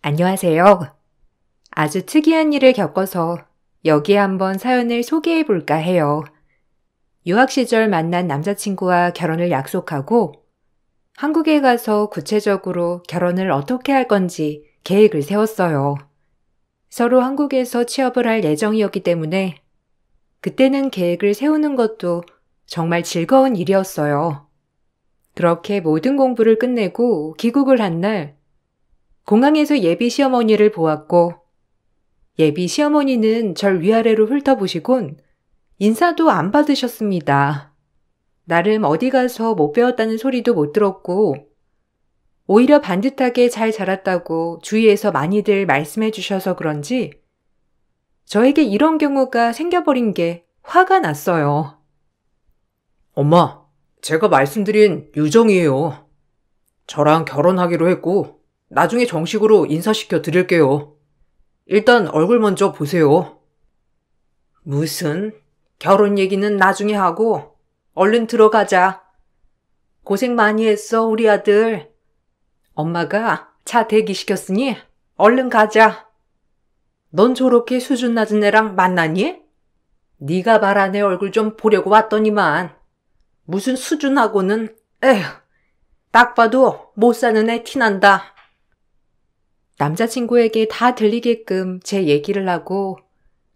안녕하세요. 아주 특이한 일을 겪어서 여기에 한번 사연을 소개해 볼까 해요. 유학 시절 만난 남자친구와 결혼을 약속하고 한국에 가서 구체적으로 결혼을 어떻게 할 건지 계획을 세웠어요. 서로 한국에서 취업을 할 예정이었기 때문에 그때는 계획을 세우는 것도 정말 즐거운 일이었어요. 그렇게 모든 공부를 끝내고 귀국을 한 날, 공항에서 예비 시어머니를 보았고 예비 시어머니는 절 위아래로 훑어보시곤 인사도 안 받으셨습니다. 나름 어디 가서 못 배웠다는 소리도 못 들었고 오히려 반듯하게 잘 자랐다고 주위에서 많이들 말씀해 주셔서 그런지 저에게 이런 경우가 생겨버린 게 화가 났어요. 엄마, 제가 말씀드린 유정이에요. 저랑 결혼하기로 했고 나중에 정식으로 인사시켜 드릴게요. 일단 얼굴 먼저 보세요. 무슨? 결혼 얘기는 나중에 하고 얼른 들어가자. 고생 많이 했어, 우리 아들. 엄마가 차 대기시켰으니 얼른 가자. 넌 저렇게 수준 낮은 애랑 만나니? 네가 말한 애 얼굴 좀 보려고 왔더니만 무슨 수준하고는 에휴, 딱 봐도 못 사는 애 티난다. 남자친구에게 다 들리게끔 제 얘기를 하고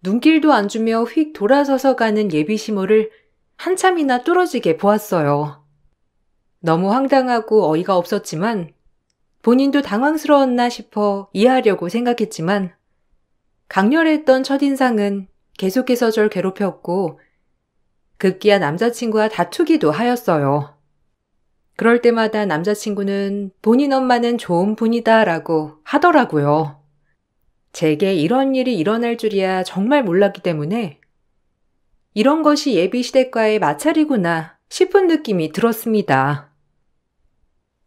눈길도 안 주며 휙 돌아서서 가는 예비 시모를 한참이나 뚫어지게 보았어요. 너무 황당하고 어이가 없었지만 본인도 당황스러웠나 싶어 이해하려고 생각했지만 강렬했던 첫인상은 계속해서 절 괴롭혔고 급기야 남자친구와 다투기도 하였어요. 그럴 때마다 남자친구는 본인 엄마는 좋은 분이다 라고 하더라고요. 제게 이런 일이 일어날 줄이야 정말 몰랐기 때문에 이런 것이 예비 시댁과의 마찰이구나 싶은 느낌이 들었습니다.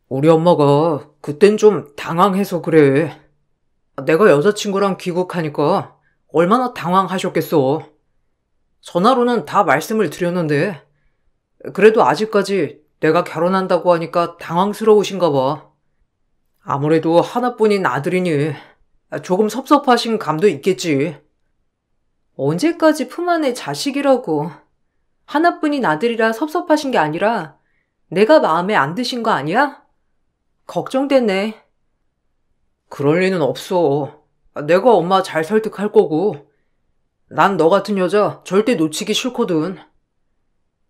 우리 엄마가 그땐 좀 당황해서 그래. 내가 여자친구랑 귀국하니까 얼마나 당황하셨겠어. 전화로는 다 말씀을 드렸는데 그래도 아직까지 내가 결혼한다고 하니까 당황스러우신가 봐. 아무래도 하나뿐인 아들이니 조금 섭섭하신 감도 있겠지. 언제까지 품 안에 자식이라고. 하나뿐인 아들이라 섭섭하신 게 아니라 내가 마음에 안 드신 거 아니야? 걱정되네. 그럴 리는 없어. 내가 엄마 잘 설득할 거고 난 너 같은 여자 절대 놓치기 싫거든.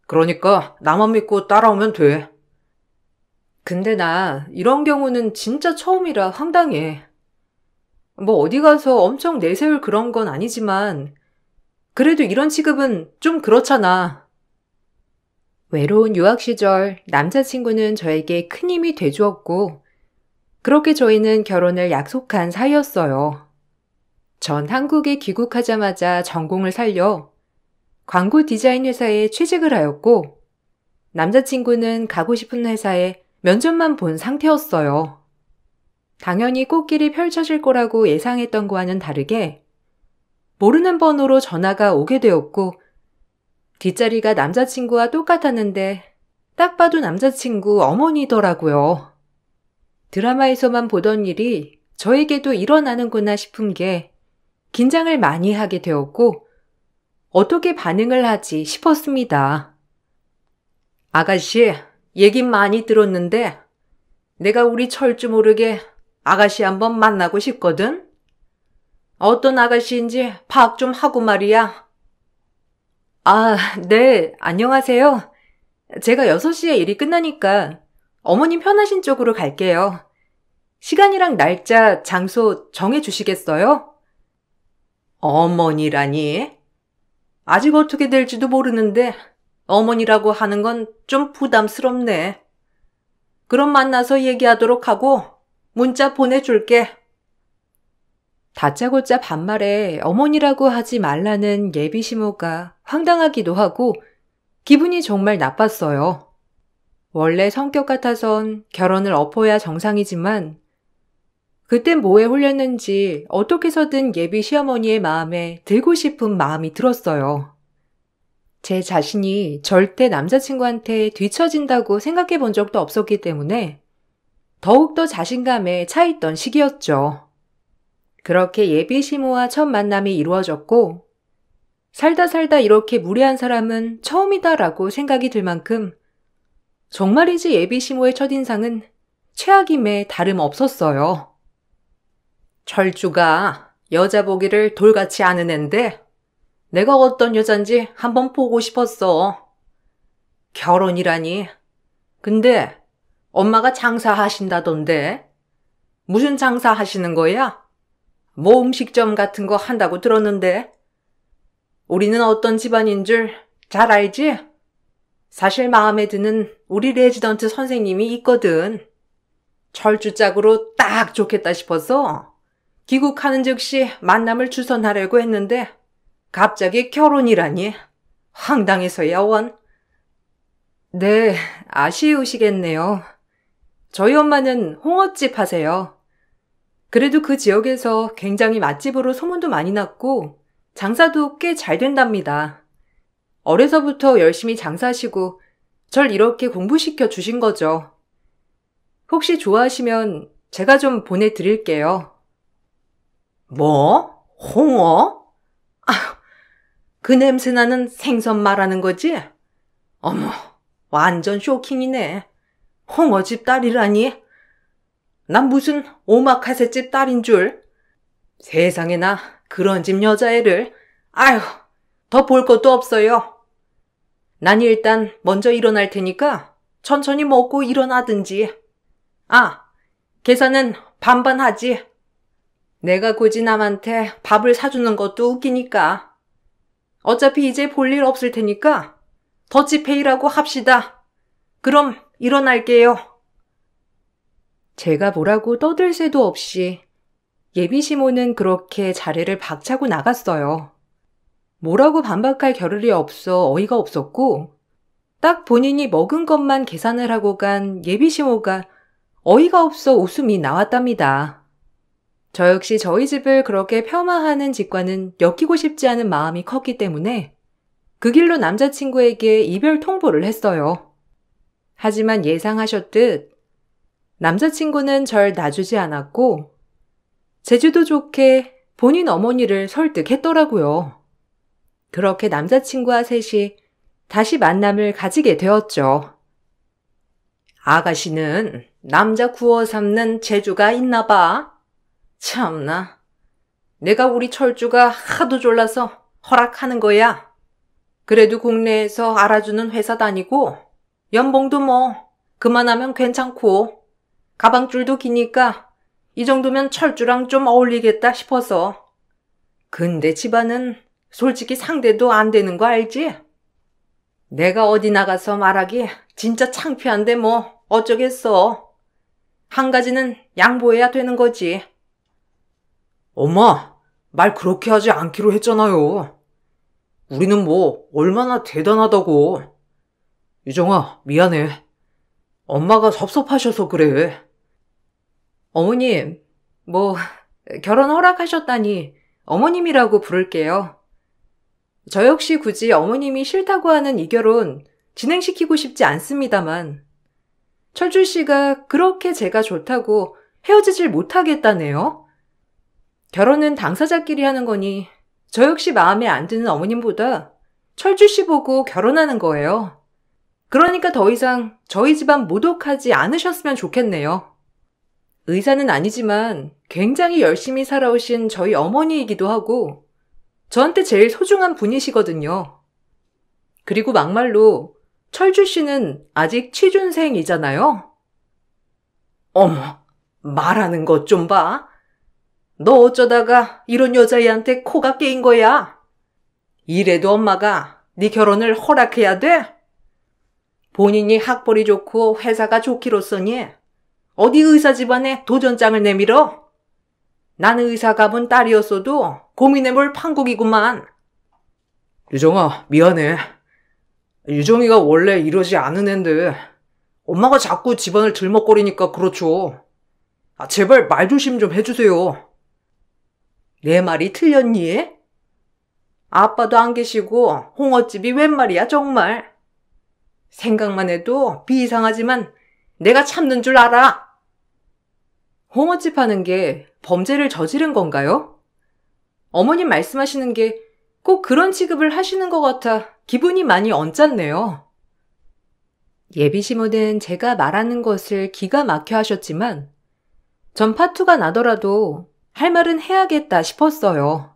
그러니까 나만 믿고 따라오면 돼. 근데 나 이런 경우는 진짜 처음이라 황당해. 뭐 어디 가서 엄청 내세울 그런 건 아니지만 그래도 이런 취급은 좀 그렇잖아. 외로운 유학 시절 남자친구는 저에게 큰 힘이 돼주었고 그렇게 저희는 결혼을 약속한 사이였어요. 전 한국에 귀국하자마자 전공을 살려 광고 디자인 회사에 취직을 하였고 남자친구는 가고 싶은 회사에 면접만 본 상태였어요. 당연히 꽃길이 펼쳐질 거라고 예상했던 거와는 다르게 모르는 번호로 전화가 오게 되었고 뒷자리가 남자친구와 똑같았는데 딱 봐도 남자친구 어머니더라고요. 드라마에서만 보던 일이 저에게도 일어나는구나 싶은 게 긴장을 많이 하게 되었고 어떻게 반응을 하지 싶었습니다. 아가씨, 얘긴 많이 들었는데 내가 우리 철주 모르게 아가씨 한번 만나고 싶거든? 어떤 아가씨인지 파악 좀 하고 말이야. 아, 네, 안녕하세요. 제가 6시에 일이 끝나니까 어머님 편하신 쪽으로 갈게요. 시간이랑 날짜, 장소 정해주시겠어요? 어머니라니? 아직 어떻게 될지도 모르는데 어머니라고 하는 건 좀 부담스럽네. 그럼 만나서 얘기하도록 하고 문자 보내줄게. 다짜고짜 반말에 어머니라고 하지 말라는 예비 시모가 황당하기도 하고 기분이 정말 나빴어요. 원래 성격 같아선 결혼을 엎어야 정상이지만 그땐 뭐에 홀렸는지 어떻게 해서든 예비 시어머니의 마음에 들고 싶은 마음이 들었어요. 제 자신이 절대 남자친구한테 뒤처진다고 생각해 본 적도 없었기 때문에 더욱더 자신감에 차있던 시기였죠. 그렇게 예비 시모와 첫 만남이 이루어졌고 살다 살다 이렇게 무례한 사람은 처음이다라고 생각이 들 만큼 정말이지 예비 시모의 첫인상은 최악임에 다름없었어요. 철주가 여자 보기를 돌같이 아는 앤데 내가 어떤 여잔지 한번 보고 싶었어. 결혼이라니. 근데 엄마가 장사하신다던데. 무슨 장사 하시는 거야? 뭐 음식점 같은 거 한다고 들었는데. 우리는 어떤 집안인 줄 잘 알지? 사실 마음에 드는 우리 레지던트 선생님이 있거든. 철주 짝으로 딱 좋겠다 싶어서 귀국하는 즉시 만남을 주선하려고 했는데 갑자기 결혼이라니. 황당해서야 원. 네, 아쉬우시겠네요. 저희 엄마는 홍어집 하세요. 그래도 그 지역에서 굉장히 맛집으로 소문도 많이 났고 장사도 꽤 잘 된답니다. 어려서부터 열심히 장사하시고 절 이렇게 공부시켜 주신 거죠. 혹시 좋아하시면 제가 좀 보내드릴게요. 뭐? 홍어? 아, 그 냄새나는 생선 말하는 거지? 어머, 완전 쇼킹이네. 홍어집 딸이라니? 난 무슨 오마카세집 딸인 줄. 세상에나 그런 집 여자애를. 아휴, 더 볼 것도 없어요. 난 일단 먼저 일어날 테니까 천천히 먹고 일어나든지. 아, 계산은 반반 하지. 내가 굳이 남한테 밥을 사주는 것도 웃기니까. 어차피 이제 볼 일 없을 테니까 더치페이라고 합시다. 그럼 일어날게요. 제가 뭐라고 떠들 새도 없이 예비 시모는 그렇게 자리를 박차고 나갔어요. 뭐라고 반박할 겨를이 없어 어이가 없었고 딱 본인이 먹은 것만 계산을 하고 간 예비 시모가 어이가 없어 웃음이 나왔답니다. 저 역시 저희 집을 그렇게 폄하하는 직과는 엮이고 싶지 않은 마음이 컸기 때문에 그 길로 남자친구에게 이별 통보를 했어요. 하지만 예상하셨듯 남자친구는 절 놔주지 않았고 제주도 좋게 본인 어머니를 설득했더라고요. 그렇게 남자친구와 셋이 다시 만남을 가지게 되었죠. 아가씨는 남자 구워 삼는 재주가 있나 봐. 참나. 내가 우리 철주가 하도 졸라서 허락하는 거야. 그래도 국내에서 알아주는 회사 다니고 연봉도 뭐 그만하면 괜찮고 가방줄도 기니까 이 정도면 철주랑 좀 어울리겠다 싶어서. 근데 집안은 솔직히 상대도 안 되는 거 알지? 내가 어디 나가서 말하기 진짜 창피한데 뭐 어쩌겠어. 한 가지는 양보해야 되는 거지. 엄마, 말 그렇게 하지 않기로 했잖아요. 우리는 뭐 얼마나 대단하다고. 유정아, 미안해. 엄마가 섭섭하셔서 그래. 어머님, 결혼 허락하셨다니 어머님이라고 부를게요. 저 역시 굳이 어머님이 싫다고 하는 이 결혼 진행시키고 싶지 않습니다만 철주 씨가 그렇게 제가 좋다고 헤어지질 못하겠다네요. 결혼은 당사자끼리 하는 거니 저 역시 마음에 안 드는 어머님보다 철주 씨 보고 결혼하는 거예요. 그러니까 더 이상 저희 집안 모독하지 않으셨으면 좋겠네요. 의사는 아니지만 굉장히 열심히 살아오신 저희 어머니이기도 하고 저한테 제일 소중한 분이시거든요. 그리고 막말로 철주 씨는 아직 취준생이잖아요. 어머, 말하는 것 좀 봐. 너 어쩌다가 이런 여자애한테 코가 깨인 거야? 이래도 엄마가 네 결혼을 허락해야 돼? 본인이 학벌이 좋고 회사가 좋기로써니 어디 의사 집안에 도전장을 내밀어? 나는 의사 가문 딸이었어도 고민해볼 판국이구만. 유정아, 미안해. 유정이가 원래 이러지 않은 앤데 엄마가 자꾸 집안을 들먹거리니까 그렇죠. 제발 말 조심 좀 해주세요. 내 말이 틀렸니? 아빠도 안 계시고 홍어집이 웬 말이야 정말. 생각만 해도 비이상하지만 내가 참는 줄 알아. 홍어집 하는 게 범죄를 저지른 건가요? 어머님 말씀하시는 게 꼭 그런 취급을 하시는 것 같아 기분이 많이 언짢네요. 예비시모는 제가 말하는 것을 기가 막혀 하셨지만 전 파투가 나더라도 할 말은 해야겠다 싶었어요.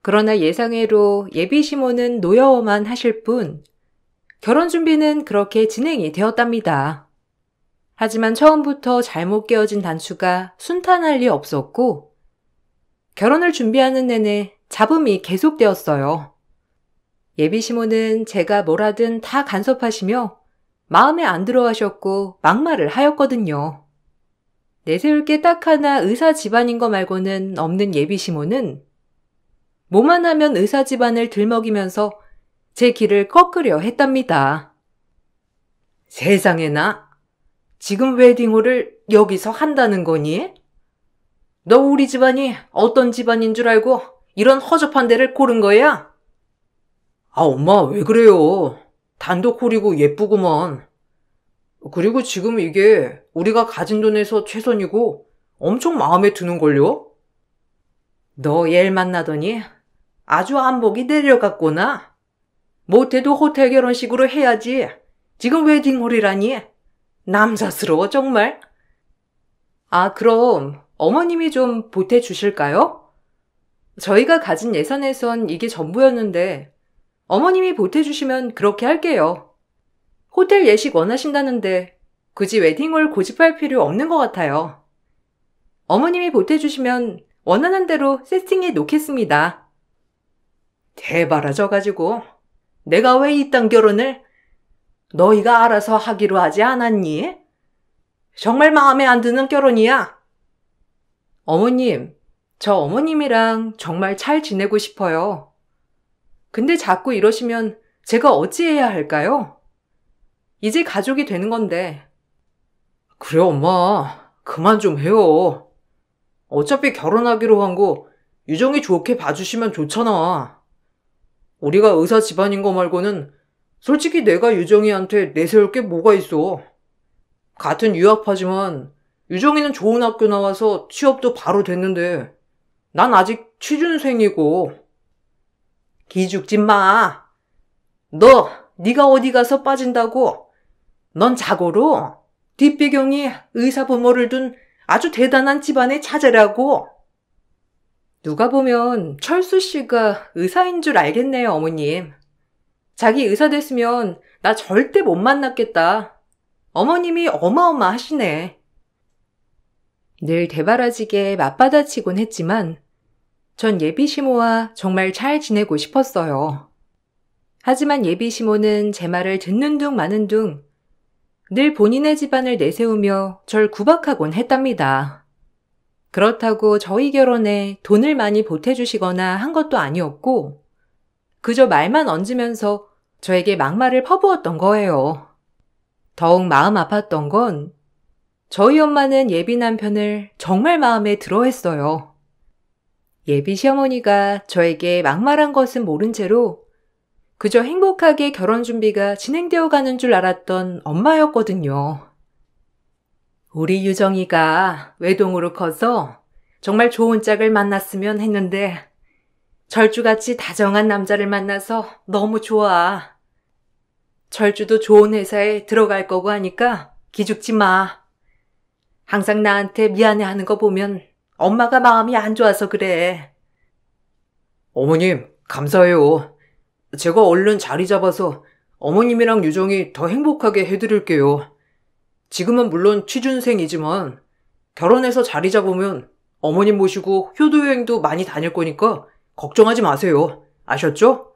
그러나 예상외로 예비시모는 노여워만 하실 뿐 결혼 준비는 그렇게 진행이 되었답니다. 하지만 처음부터 잘못 깨어진 단추가 순탄할 리 없었고 결혼을 준비하는 내내 잡음이 계속되었어요. 예비시모는 제가 뭘 하든 다 간섭하시며 마음에 안 들어 하셨고 막말을 하였거든요. 내세울 게 딱 하나 의사 집안인 거 말고는 없는 예비시모는 뭐만 하면 의사 집안을 들먹이면서 제 길을 꺾으려 했답니다. 세상에나, 지금 웨딩홀을 여기서 한다는 거니? 너 우리 집안이 어떤 집안인 줄 알고 이런 허접한 데를 고른 거야? 아, 엄마, 왜 그래요? 단독홀이고 예쁘구먼. 그리고 지금 이게 우리가 가진 돈에서 최선이고 엄청 마음에 드는걸요? 너 얘를 만나더니 아주 안목이 내려갔구나. 못해도 호텔 결혼식으로 해야지. 지금 웨딩홀이라니. 남사스러워 정말. 아, 그럼 어머님이 좀 보태주실까요? 저희가 가진 예산에선 이게 전부였는데 어머님이 보태주시면 그렇게 할게요. 호텔 예식 원하신다는데 굳이 웨딩홀 고집할 필요 없는 것 같아요. 어머님이 보태주시면 원하는 대로 세팅해 놓겠습니다. 대바라져가지고 내가 왜 이딴 결혼을 너희가 알아서 하기로 하지 않았니? 정말 마음에 안 드는 결혼이야. 어머님, 저 어머님이랑 정말 잘 지내고 싶어요. 근데 자꾸 이러시면 제가 어찌해야 할까요? 이제 가족이 되는 건데. 그래, 엄마. 그만 좀 해요. 어차피 결혼하기로 한 거 유정이 좋게 봐주시면 좋잖아. 우리가 의사 집안인 거 말고는 솔직히 내가 유정이한테 내세울 게 뭐가 있어. 같은 유학파지만 유정이는 좋은 학교 나와서 취업도 바로 됐는데 난 아직 취준생이고. 기죽지 마. 네가 어디 가서 빠진다고. 넌 자고로 뒷배경이 의사 부모를 둔 아주 대단한 집안의 자제라고. 누가 보면 철수 씨가 의사인 줄 알겠네요, 어머님. 자기 의사 됐으면 나 절대 못 만났겠다. 어머님이 어마어마하시네. 늘 대바라지게 맞받아치곤 했지만 전 예비시모와 정말 잘 지내고 싶었어요. 하지만 예비시모는 제 말을 듣는 둥 마는 둥 늘 본인의 집안을 내세우며 절 구박하곤 했답니다. 그렇다고 저희 결혼에 돈을 많이 보태주시거나 한 것도 아니었고 그저 말만 얹으면서 저에게 막말을 퍼부었던 거예요. 더욱 마음 아팠던 건 저희 엄마는 예비 남편을 정말 마음에 들어 했어요. 예비 시어머니가 저에게 막말한 것은 모른 채로 그저 행복하게 결혼 준비가 진행되어 가는 줄 알았던 엄마였거든요. 우리 유정이가 외동으로 커서 정말 좋은 짝을 만났으면 했는데 절주같이 다정한 남자를 만나서 너무 좋아. 절주도 좋은 회사에 들어갈 거고 하니까 기죽지 마. 항상 나한테 미안해하는 거 보면 엄마가 마음이 안 좋아서 그래. 어머님, 감사해요. 제가 얼른 자리 잡아서 어머님이랑 유정이 더 행복하게 해드릴게요. 지금은 물론 취준생이지만 결혼해서 자리 잡으면 어머님 모시고 효도여행도 많이 다닐 거니까 걱정하지 마세요. 아셨죠?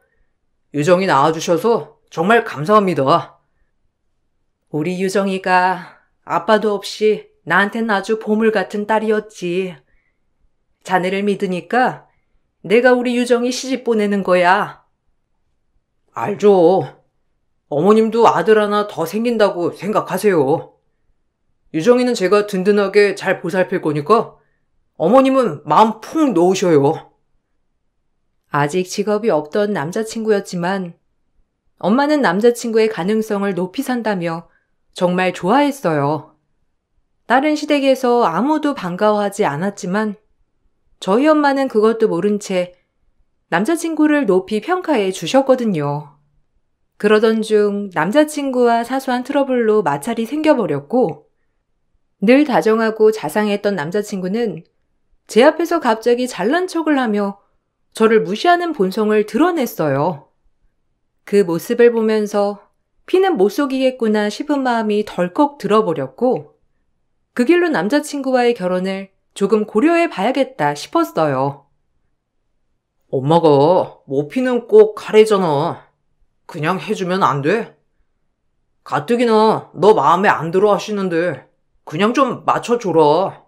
유정이 낳아주셔서 정말 감사합니다. 우리 유정이가 아빠도 없이 나한텐 아주 보물 같은 딸이었지. 자네를 믿으니까 내가 우리 유정이 시집 보내는 거야. 알죠. 어머님도 아들 하나 더 생긴다고 생각하세요. 유정이는 제가 든든하게 잘 보살필 거니까 어머님은 마음 푹 놓으셔요. 아직 직업이 없던 남자친구였지만 엄마는 남자친구의 가능성을 높이 산다며 정말 좋아했어요. 다른 시댁에서 아무도 반가워하지 않았지만 저희 엄마는 그것도 모른 채 남자친구를 높이 평가해 주셨거든요. 그러던 중 남자친구와 사소한 트러블로 마찰이 생겨버렸고 늘 다정하고 자상했던 남자친구는 제 앞에서 갑자기 잘난 척을 하며 저를 무시하는 본성을 드러냈어요. 그 모습을 보면서 피는 못 속이겠구나 싶은 마음이 덜컥 들어버렸고 그 길로 남자친구와의 결혼을 조금 고려해 봐야겠다 싶었어요. 엄마가 모피는 꼭 가래잖아. 그냥 해주면 안 돼? 가뜩이나 너 마음에 안 들어 하시는데 그냥 좀 맞춰줘라.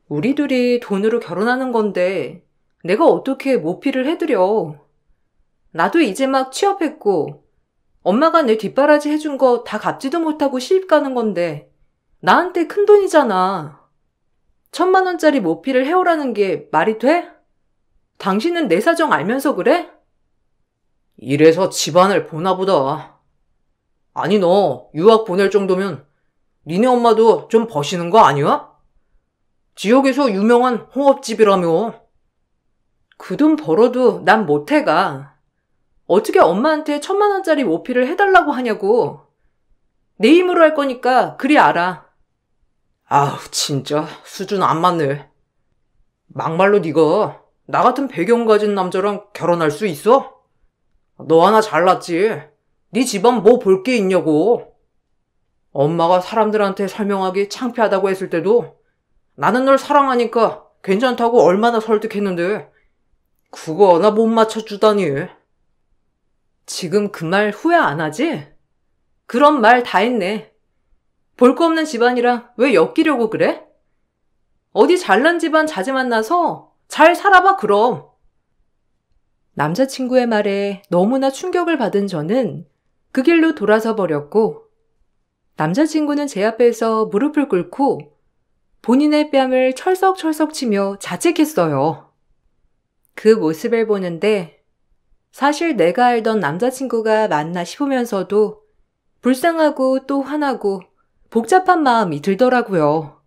우리 둘이 돈으로 결혼하는 건데 내가 어떻게 모피를 해드려. 나도 이제 막 취업했고 엄마가 내 뒷바라지 해준 거 다 갚지도 못하고 시집 가는 건데 나한테 큰 돈이잖아. 1,000만 원짜리 모피를 해오라는 게 말이 돼? 당신은 내 사정 알면서 그래? 이래서 집안을 보나 보다. 아니 너 유학 보낼 정도면 니네 엄마도 좀 버시는 거 아니야? 지역에서 유명한 홍업집이라며. 그 돈 벌어도 난 못해가. 어떻게 엄마한테 1,000만 원짜리 모피를 해달라고 하냐고. 내 힘으로 할 거니까 그리 알아. 아우 진짜 수준 안 맞네. 막말로 네가 나 같은 배경 가진 남자랑 결혼할 수 있어? 너 하나 잘났지. 네 집안 뭐 볼 게 있냐고. 엄마가 사람들한테 설명하기 창피하다고 했을 때도 나는 널 사랑하니까 괜찮다고 얼마나 설득했는데 그거 하나 못 맞춰주다니. 지금 그 말 후회 안 하지? 그런 말 다 했네. 볼 거 없는 집안이랑 왜 엮이려고 그래? 어디 잘난 집안 자주 만나서 잘 살아봐 그럼. 남자친구의 말에 너무나 충격을 받은 저는 그 길로 돌아서 버렸고 남자친구는 제 앞에서 무릎을 꿇고 본인의 뺨을 철썩철썩 치며 자책했어요. 그 모습을 보는데 사실 내가 알던 남자친구가 맞나 싶으면서도 불쌍하고 또 화나고 복잡한 마음이 들더라고요.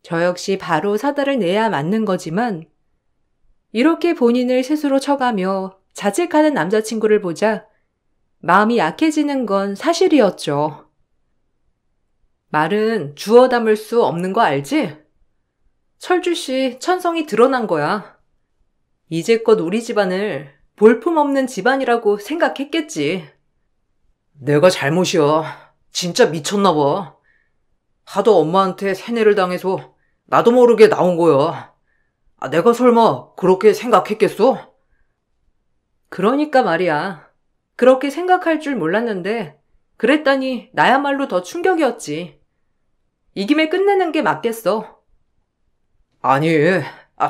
저 역시 바로 사달을 내야 맞는 거지만 이렇게 본인을 스스로 쳐가며 자책하는 남자친구를 보자 마음이 약해지는 건 사실이었죠. 말은 주워 담을 수 없는 거 알지? 철주씨 천성이 드러난 거야. 이제껏 우리 집안을 볼품없는 집안이라고 생각했겠지. 내가 잘못이야. 진짜 미쳤나 봐. 하도 엄마한테 세뇌를 당해서 나도 모르게 나온 거야. 내가 설마 그렇게 생각했겠어? 그러니까 말이야. 그렇게 생각할 줄 몰랐는데 그랬다니 나야말로 더 충격이었지. 이 김에 끝내는 게 맞겠어. 아니,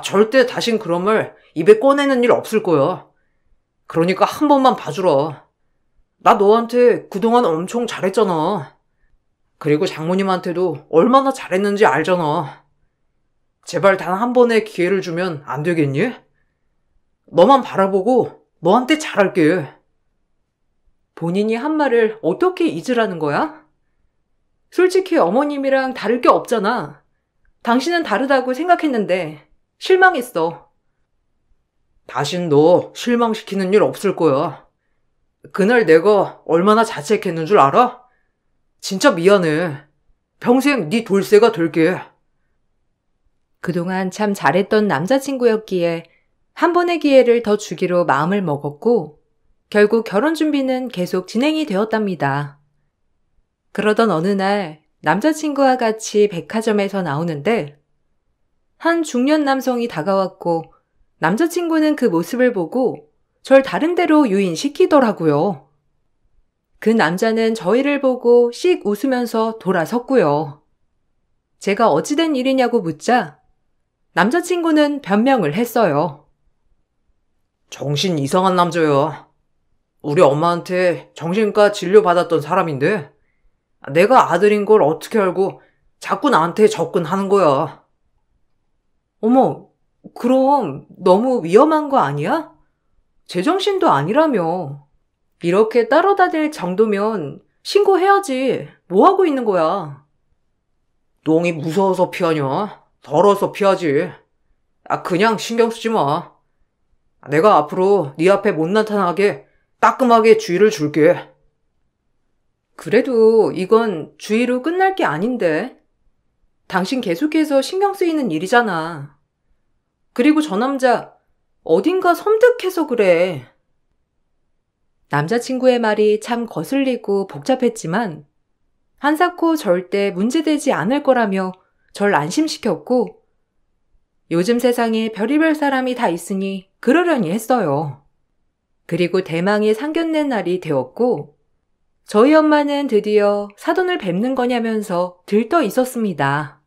절대 다신 그런 말 입에 꺼내는 일 없을 거야. 그러니까 한 번만 봐주라. 나 너한테 그동안 엄청 잘했잖아. 그리고 장모님한테도 얼마나 잘했는지 알잖아. 제발 단 한 번의 기회를 주면 안 되겠니? 너만 바라보고 너한테 잘할게. 본인이 한 말을 어떻게 잊으라는 거야? 솔직히 어머님이랑 다를 게 없잖아. 당신은 다르다고 생각했는데 실망했어. 다신 너 실망시키는 일 없을 거야. 그날 내가 얼마나 자책했는 줄 알아? 진짜 미안해. 평생 네 돌쇠가 될게. 그동안 참 잘했던 남자친구였기에 한 번의 기회를 더 주기로 마음을 먹었고 결국 결혼 준비는 계속 진행이 되었답니다. 그러던 어느 날 남자친구와 같이 백화점에서 나오는데 한 중년 남성이 다가왔고 남자친구는 그 모습을 보고 절 다른 데로 유인시키더라고요. 그 남자는 저희를 보고 씩 웃으면서 돌아섰고요. 제가 어찌된 일이냐고 묻자 남자친구는 변명을 했어요. 정신 이상한 남자야. 우리 엄마한테 정신과 진료받았던 사람인데 내가 아들인 걸 어떻게 알고 자꾸 나한테 접근하는 거야. 어머, 그럼 너무 위험한 거 아니야? 제정신도 아니라며. 이렇게 따라다닐 정도면 신고해야지. 뭐 하고 있는 거야? 똥이 무서워서 피하냐? 더러워서 피하지. 그냥 신경 쓰지 마. 내가 앞으로 네 앞에 못 나타나게 따끔하게 주의를 줄게. 그래도 이건 주의로 끝날 게 아닌데. 당신 계속해서 신경 쓰이는 일이잖아. 그리고 저 남자 어딘가 섬뜩해서 그래. 남자친구의 말이 참 거슬리고 복잡했지만 한사코 절대 문제되지 않을 거라며 절 안심시켰고 요즘 세상에 별의별 사람이 다 있으니 그러려니 했어요. 그리고 대망의 상견례 날이 되었고 저희 엄마는 드디어 사돈을 뵙는 거냐면서 들떠 있었습니다.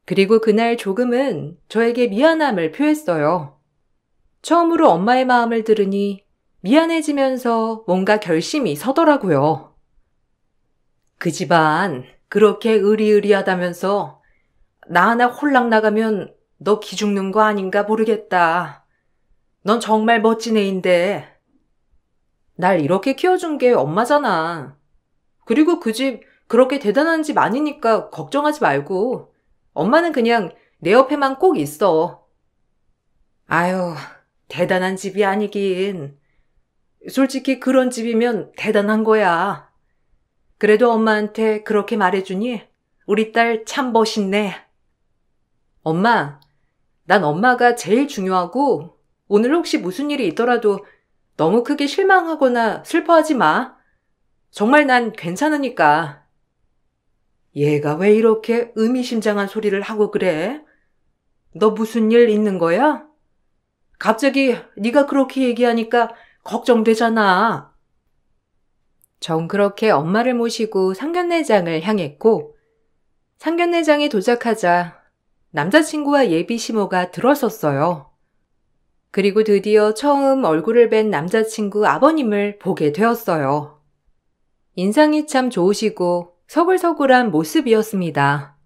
그리고 그날 조금은 저에게 미안함을 표했어요. 처음으로 엄마의 마음을 들으니 미안해지면서 뭔가 결심이 서더라고요. 그 집안 그렇게 으리으리하다면서 나 하나 홀랑 나가면 너 기죽는 거 아닌가 모르겠다. 넌 정말 멋진 애인데. 날 이렇게 키워준 게 엄마잖아. 그리고 그 집 그렇게 대단한 집 아니니까 걱정하지 말고 엄마는 그냥 내 옆에만 꼭 있어. 아유, 대단한 집이 아니긴. 솔직히 그런 집이면 대단한 거야. 그래도 엄마한테 그렇게 말해주니 우리 딸 참 멋있네. 엄마, 난 엄마가 제일 중요하고 오늘 혹시 무슨 일이 있더라도 너무 크게 실망하거나 슬퍼하지 마. 정말 난 괜찮으니까. 얘가 왜 이렇게 의미심장한 소리를 하고 그래? 너 무슨 일 있는 거야? 갑자기 네가 그렇게 얘기하니까 걱정되잖아. 전 그렇게 엄마를 모시고 상견례장을 향했고 상견례장에 도착하자 남자친구와 예비 시모가 들어섰어요. 그리고 드디어 처음 얼굴을 뵌 남자친구 아버님을 보게 되었어요. 인상이 참 좋으시고 서글서글한 모습이었습니다.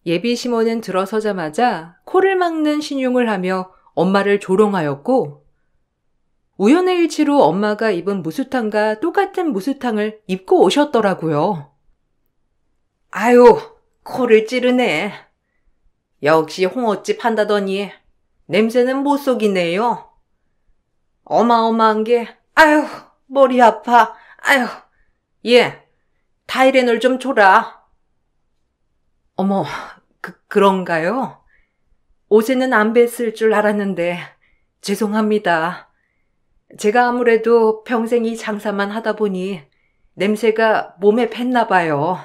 예비 시모는 들어서자마자 코를 막는 신용을 하며 엄마를 조롱하였고 우연의 일치로 엄마가 입은 무수탕과 똑같은 무수탕을 입고 오셨더라고요. 아유, 코를 찌르네. 역시 홍어집 한다더니 냄새는 못 속이네요. 어마어마한 게, 아유, 머리 아파. 아유, 얘, 타이레놀 좀 줘라. 어머, 그런가요? 옷에는 안 뱄을 줄 알았는데 죄송합니다. 제가 아무래도 평생 이 장사만 하다 보니 냄새가 몸에 뱄나 봐요.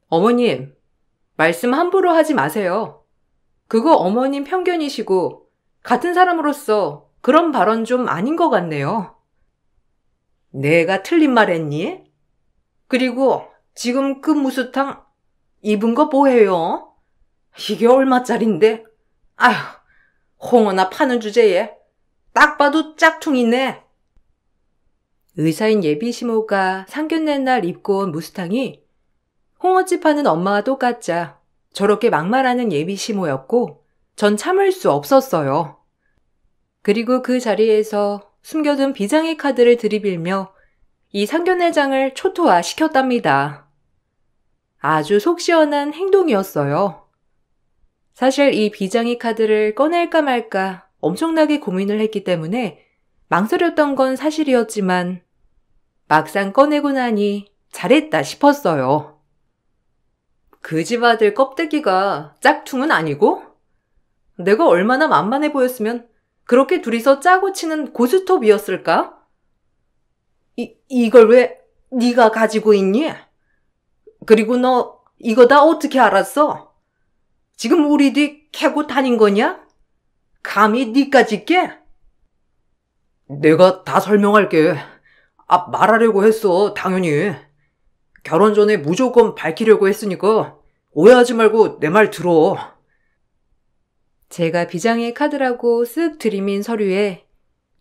어머님, 말씀 함부로 하지 마세요. 그거 어머님 편견이시고 같은 사람으로서 그런 발언 좀 아닌 것 같네요. 내가 틀린 말 했니? 그리고 지금 그 무수탕 입은 거 뭐예요? 이게 얼마짜린데? 아휴, 홍어나 파는 주제에 딱 봐도 짝퉁이네. 의사인 예비 시모가 상견례 날 입고 온 무스탕이 홍어집 하는 엄마와 똑같자 저렇게 막말하는 예비 시모였고 전 참을 수 없었어요. 그리고 그 자리에서 숨겨둔 비장의 카드를 들이밀며 이 상견례장을 초토화시켰답니다. 아주 속 시원한 행동이었어요. 사실 이 비장의 카드를 꺼낼까 말까 엄청나게 고민을 했기 때문에 망설였던 건 사실이었지만 막상 꺼내고 나니 잘했다 싶었어요. 그 집 아들 껍데기가 짝퉁은 아니고? 내가 얼마나 만만해 보였으면 그렇게 둘이서 짜고 치는 고스톱이었을까? 이걸 왜 네가 가지고 있니? 그리고 너 이거 다 어떻게 알았어? 지금 우리 뒤 캐고 다닌 거냐? 감히 네까지 깨? 내가 다 설명할게. 말하려고 했어, 당연히. 결혼 전에 무조건 밝히려고 했으니까 오해하지 말고 내 말 들어. 제가 비장의 카드라고 쓱 들이민 서류에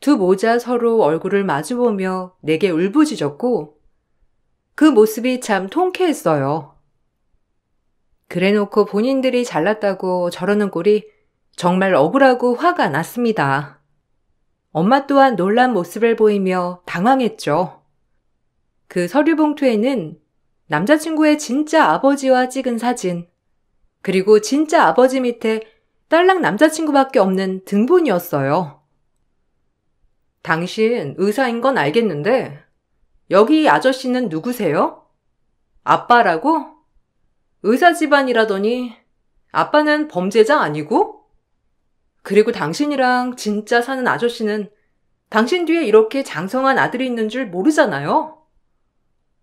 두 모자 서로 얼굴을 마주보며 내게 울부짖었고 그 모습이 참 통쾌했어요. 그래놓고 본인들이 잘났다고 저러는 꼴이 정말 억울하고 화가 났습니다. 엄마 또한 놀란 모습을 보이며 당황했죠. 그 서류 봉투에는 남자친구의 진짜 아버지와 찍은 사진, 그리고 진짜 아버지 밑에 딸랑 남자친구밖에 없는 등본이었어요. 당신 의사인 건 알겠는데 여기 아저씨는 누구세요? 아빠라고? 의사 집안이라더니 아빠는 범죄자 아니고? 그리고 당신이랑 진짜 사는 아저씨는 당신 뒤에 이렇게 장성한 아들이 있는 줄 모르잖아요.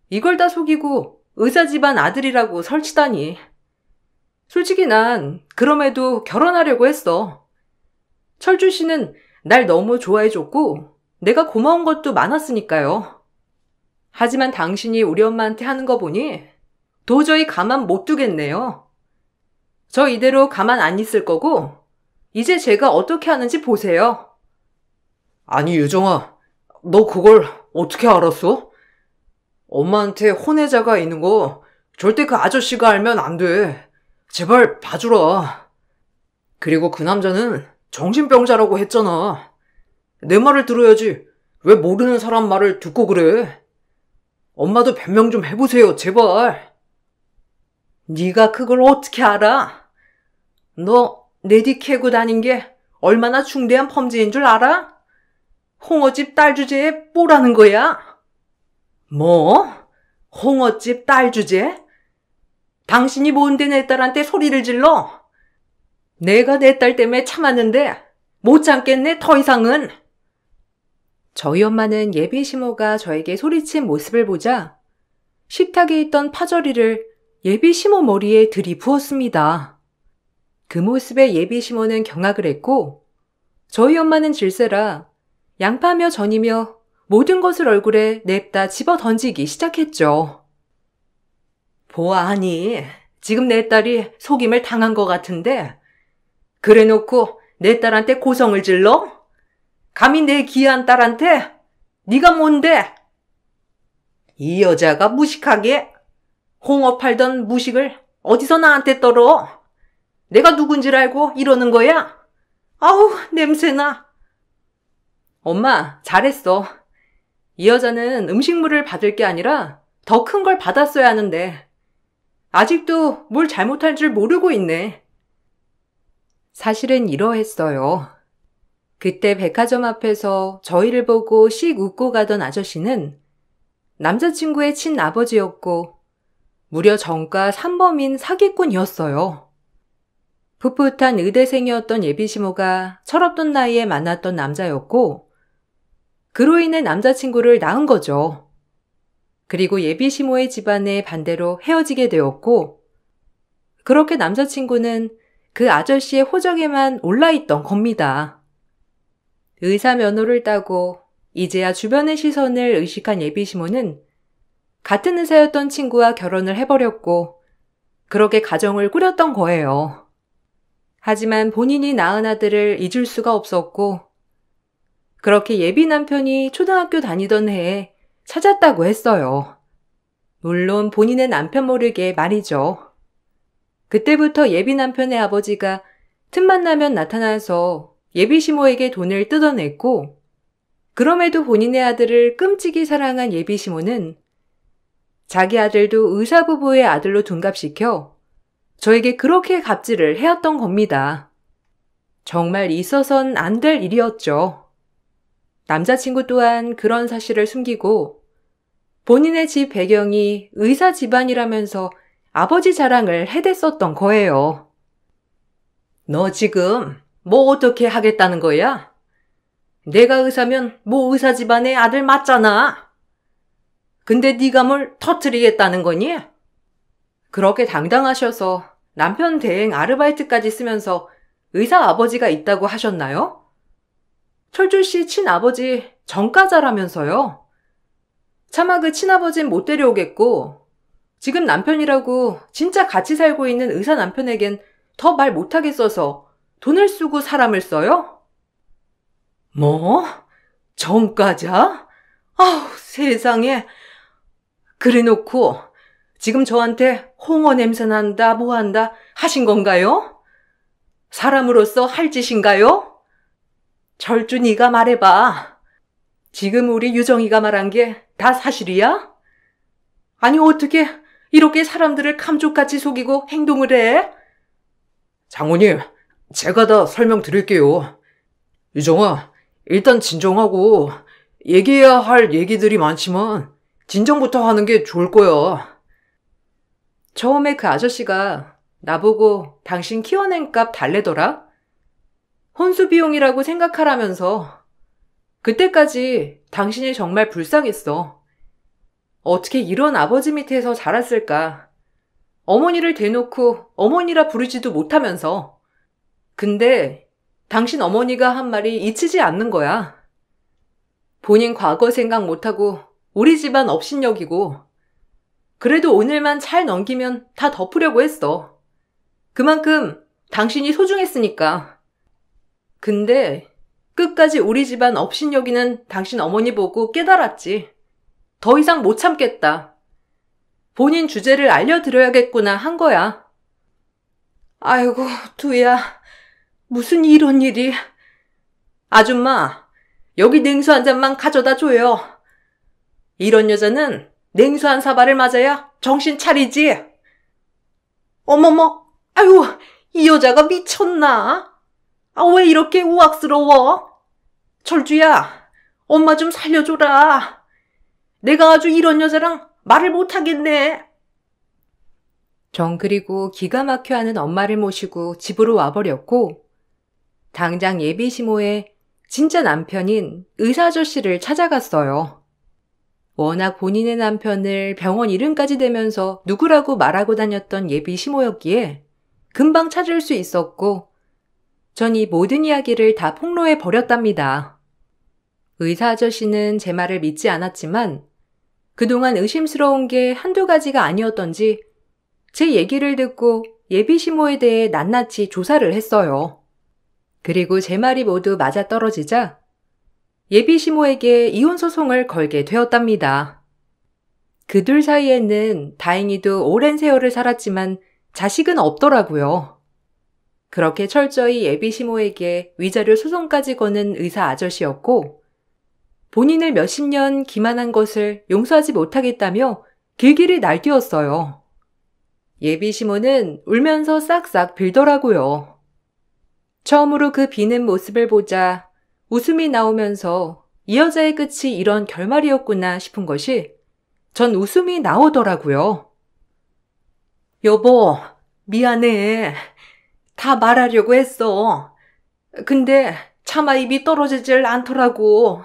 이걸 다 속이고 의사 집안 아들이라고 설치다니. 솔직히 난 그럼에도 결혼하려고 했어. 철주 씨는 날 너무 좋아해줬고 내가 고마운 것도 많았으니까요. 하지만 당신이 우리 엄마한테 하는 거 보니 도저히 가만 못 두겠네요. 저 이대로 가만 안 있을 거고 이제 제가 어떻게 하는지 보세요. 아니, 유정아, 너 그걸 어떻게 알았어? 엄마한테 혼외자가 있는 거 절대 그 아저씨가 알면 안 돼. 제발 봐주라. 그리고 그 남자는 정신병자라고 했잖아. 내 말을 들어야지. 왜 모르는 사람 말을 듣고 그래? 엄마도 변명 좀 해보세요, 제발. 네가 그걸 어떻게 알아? 너 내 뒤 캐고 다닌 게 얼마나 중대한 범죄인 줄 알아? 홍어집 딸 주제에 뭐라는 거야? 뭐? 홍어집 딸 주제? 당신이 뭔데 내 딸한테 소리를 질러? 내가 내 딸 때문에 참았는데 못 참겠네, 더 이상은. 저희 엄마는 예비 시모가 저에게 소리친 모습을 보자 식탁에 있던 파절이를 예비 시모 머리에 들이부었습니다. 그 모습에 예비 시모는 경악을 했고 저희 엄마는 질세라 양파며 전이며 모든 것을 얼굴에 냅다 집어 던지기 시작했죠. 보아하니 지금 내 딸이 속임을 당한 것 같은데 그래놓고 내 딸한테 고성을 질러? 감히 내 귀한 딸한테? 네가 뭔데? 이 여자가 무식하게 홍어 팔던 무식을 어디서 나한테 떨어? 내가 누군지를 알고 이러는 거야? 아우, 냄새나. 엄마, 잘했어. 이 여자는 음식물을 받을 게 아니라 더 큰 걸 받았어야 하는데 아직도 뭘 잘못할 줄 모르고 있네. 사실은 이러했어요. 그때 백화점 앞에서 저희를 보고 씩 웃고 가던 아저씨는 남자친구의 친아버지였고 무려 정가 3범인 사기꾼이었어요. 풋풋한 의대생이었던 예비시모가 철없던 나이에 만났던 남자였고 그로 인해 남자친구를 낳은 거죠. 그리고 예비시모의 집안에 반대로 헤어지게 되었고 그렇게 남자친구는 그 아저씨의 호적에만 올라있던 겁니다. 의사 면허를 따고 이제야 주변의 시선을 의식한 예비시모는 같은 의사였던 친구와 결혼을 해버렸고 그렇게 가정을 꾸렸던 거예요. 하지만 본인이 낳은 아들을 잊을 수가 없었고 그렇게 예비 남편이 초등학교 다니던 해에 찾았다고 했어요. 물론 본인의 남편 모르게 말이죠. 그때부터 예비 남편의 아버지가 틈만 나면 나타나서 예비 시모에게 돈을 뜯어냈고 그럼에도 본인의 아들을 끔찍이 사랑한 예비 시모는 자기 아들도 의사 부부의 아들로 둔갑시켜 저에게 그렇게 갑질을 해왔던 겁니다. 정말 있어선 안 될 일이었죠. 남자친구 또한 그런 사실을 숨기고 본인의 집 배경이 의사 집안이라면서 아버지 자랑을 해댔었던 거예요. 너 지금 뭐 어떻게 하겠다는 거야? 내가 의사면 뭐 의사 집안의 아들 맞잖아. 근데 네가 뭘 터뜨리겠다는 거니? 그렇게 당당하셔서 남편 대행 아르바이트까지 쓰면서 의사 아버지가 있다고 하셨나요? 철주 씨 친아버지 전과자라면서요. 차마 그 친아버진 못 데려오겠고 지금 남편이라고 진짜 같이 살고 있는 의사 남편에겐 더 말 못하겠어서 돈을 쓰고 사람을 써요? 뭐? 전과자? 아우, 세상에. 그래놓고 지금 저한테 홍어 냄새 난다 뭐한다 하신 건가요? 사람으로서 할 짓인가요? 철주 네가 말해봐. 지금 우리 유정이가 말한 게 다 사실이야? 아니 어떻게 이렇게 사람들을 감쪽같이 속이고 행동을 해? 장모님, 제가 다 설명드릴게요. 유정아, 일단 진정하고 얘기해야 할 얘기들이 많지만 진정부터 하는 게 좋을 거야. 처음에 그 아저씨가 나보고 당신 키워낸 값 달래더라? 혼수 비용이라고 생각하라면서. 그때까지 당신이 정말 불쌍했어. 어떻게 이런 아버지 밑에서 자랐을까? 어머니를 대놓고 어머니라 부르지도 못하면서. 근데 당신 어머니가 한 말이 잊히지 않는 거야. 본인 과거 생각 못하고 우리 집안 업신여기고 그래도 오늘만 잘 넘기면 다 덮으려고 했어. 그만큼 당신이 소중했으니까. 근데 끝까지 우리 집안 업신여기는 당신 어머니 보고 깨달았지. 더 이상 못 참겠다. 본인 주제를 알려드려야겠구나 한 거야. 아이고, 두야. 무슨 이런 일이. 아줌마, 여기 냉수 한 잔만 가져다 줘요. 이런 여자는 냉수 한 사발을 맞아야 정신 차리지. 어머머, 아유, 이 여자가 미쳤나? 왜 이렇게 우악스러워? 철주야, 엄마 좀 살려줘라. 내가 아주 이런 여자랑 말을 못하겠네. 전 그리고 기가 막혀 하는 엄마를 모시고 집으로 와버렸고 당장 예비 시모의 진짜 남편인 의사 아저씨를 찾아갔어요. 워낙 본인의 남편을 병원 이름까지 대면서 누구라고 말하고 다녔던 예비 시모였기에 금방 찾을 수 있었고 전 이 모든 이야기를 다 폭로해 버렸답니다. 의사 아저씨는 제 말을 믿지 않았지만 그동안 의심스러운 게 한두 가지가 아니었던지 제 얘기를 듣고 예비 시모에 대해 낱낱이 조사를 했어요. 그리고 제 말이 모두 맞아떨어지자 예비 시모에게 이혼 소송을 걸게 되었답니다. 그둘 사이에는 다행히도 오랜 세월을 살았지만 자식은 없더라고요. 그렇게 철저히 예비 시모에게 위자료 소송까지 거는 의사 아저씨였고 본인을 몇십 년 기만한 것을 용서하지 못하겠다며 길길이 날뛰었어요. 예비 시모는 울면서 싹싹 빌더라고요. 처음으로 그 비는 모습을 보자 웃음이 나오면서 이 여자의 끝이 이런 결말이었구나 싶은 것이 전 웃음이 나오더라고요. 여보, 미안해. 다 말하려고 했어. 근데 차마 입이 떨어지질 않더라고.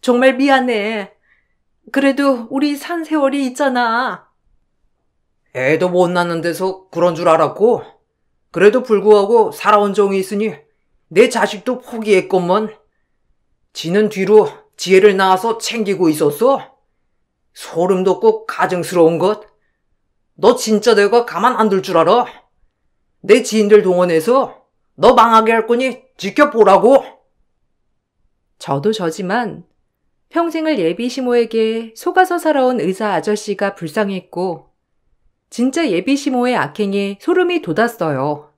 정말 미안해. 그래도 우리 산 세월이 있잖아. 애도 못 낳는 데서 그런 줄 알았고 그래도 불구하고 살아온 정이 있으니 내 자식도 포기했건만 지는 뒤로 지혜를 낳아서 챙기고 있었어. 소름 돋고 가증스러운 것. 너 진짜 내가 가만 안 둘 줄 알아? 내 지인들 동원해서 너 망하게 할 거니 지켜보라고. 저도 저지만 평생을 예비 시모에게 속아서 살아온 의사 아저씨가 불쌍했고 진짜 예비 시모의 악행에 소름이 돋았어요.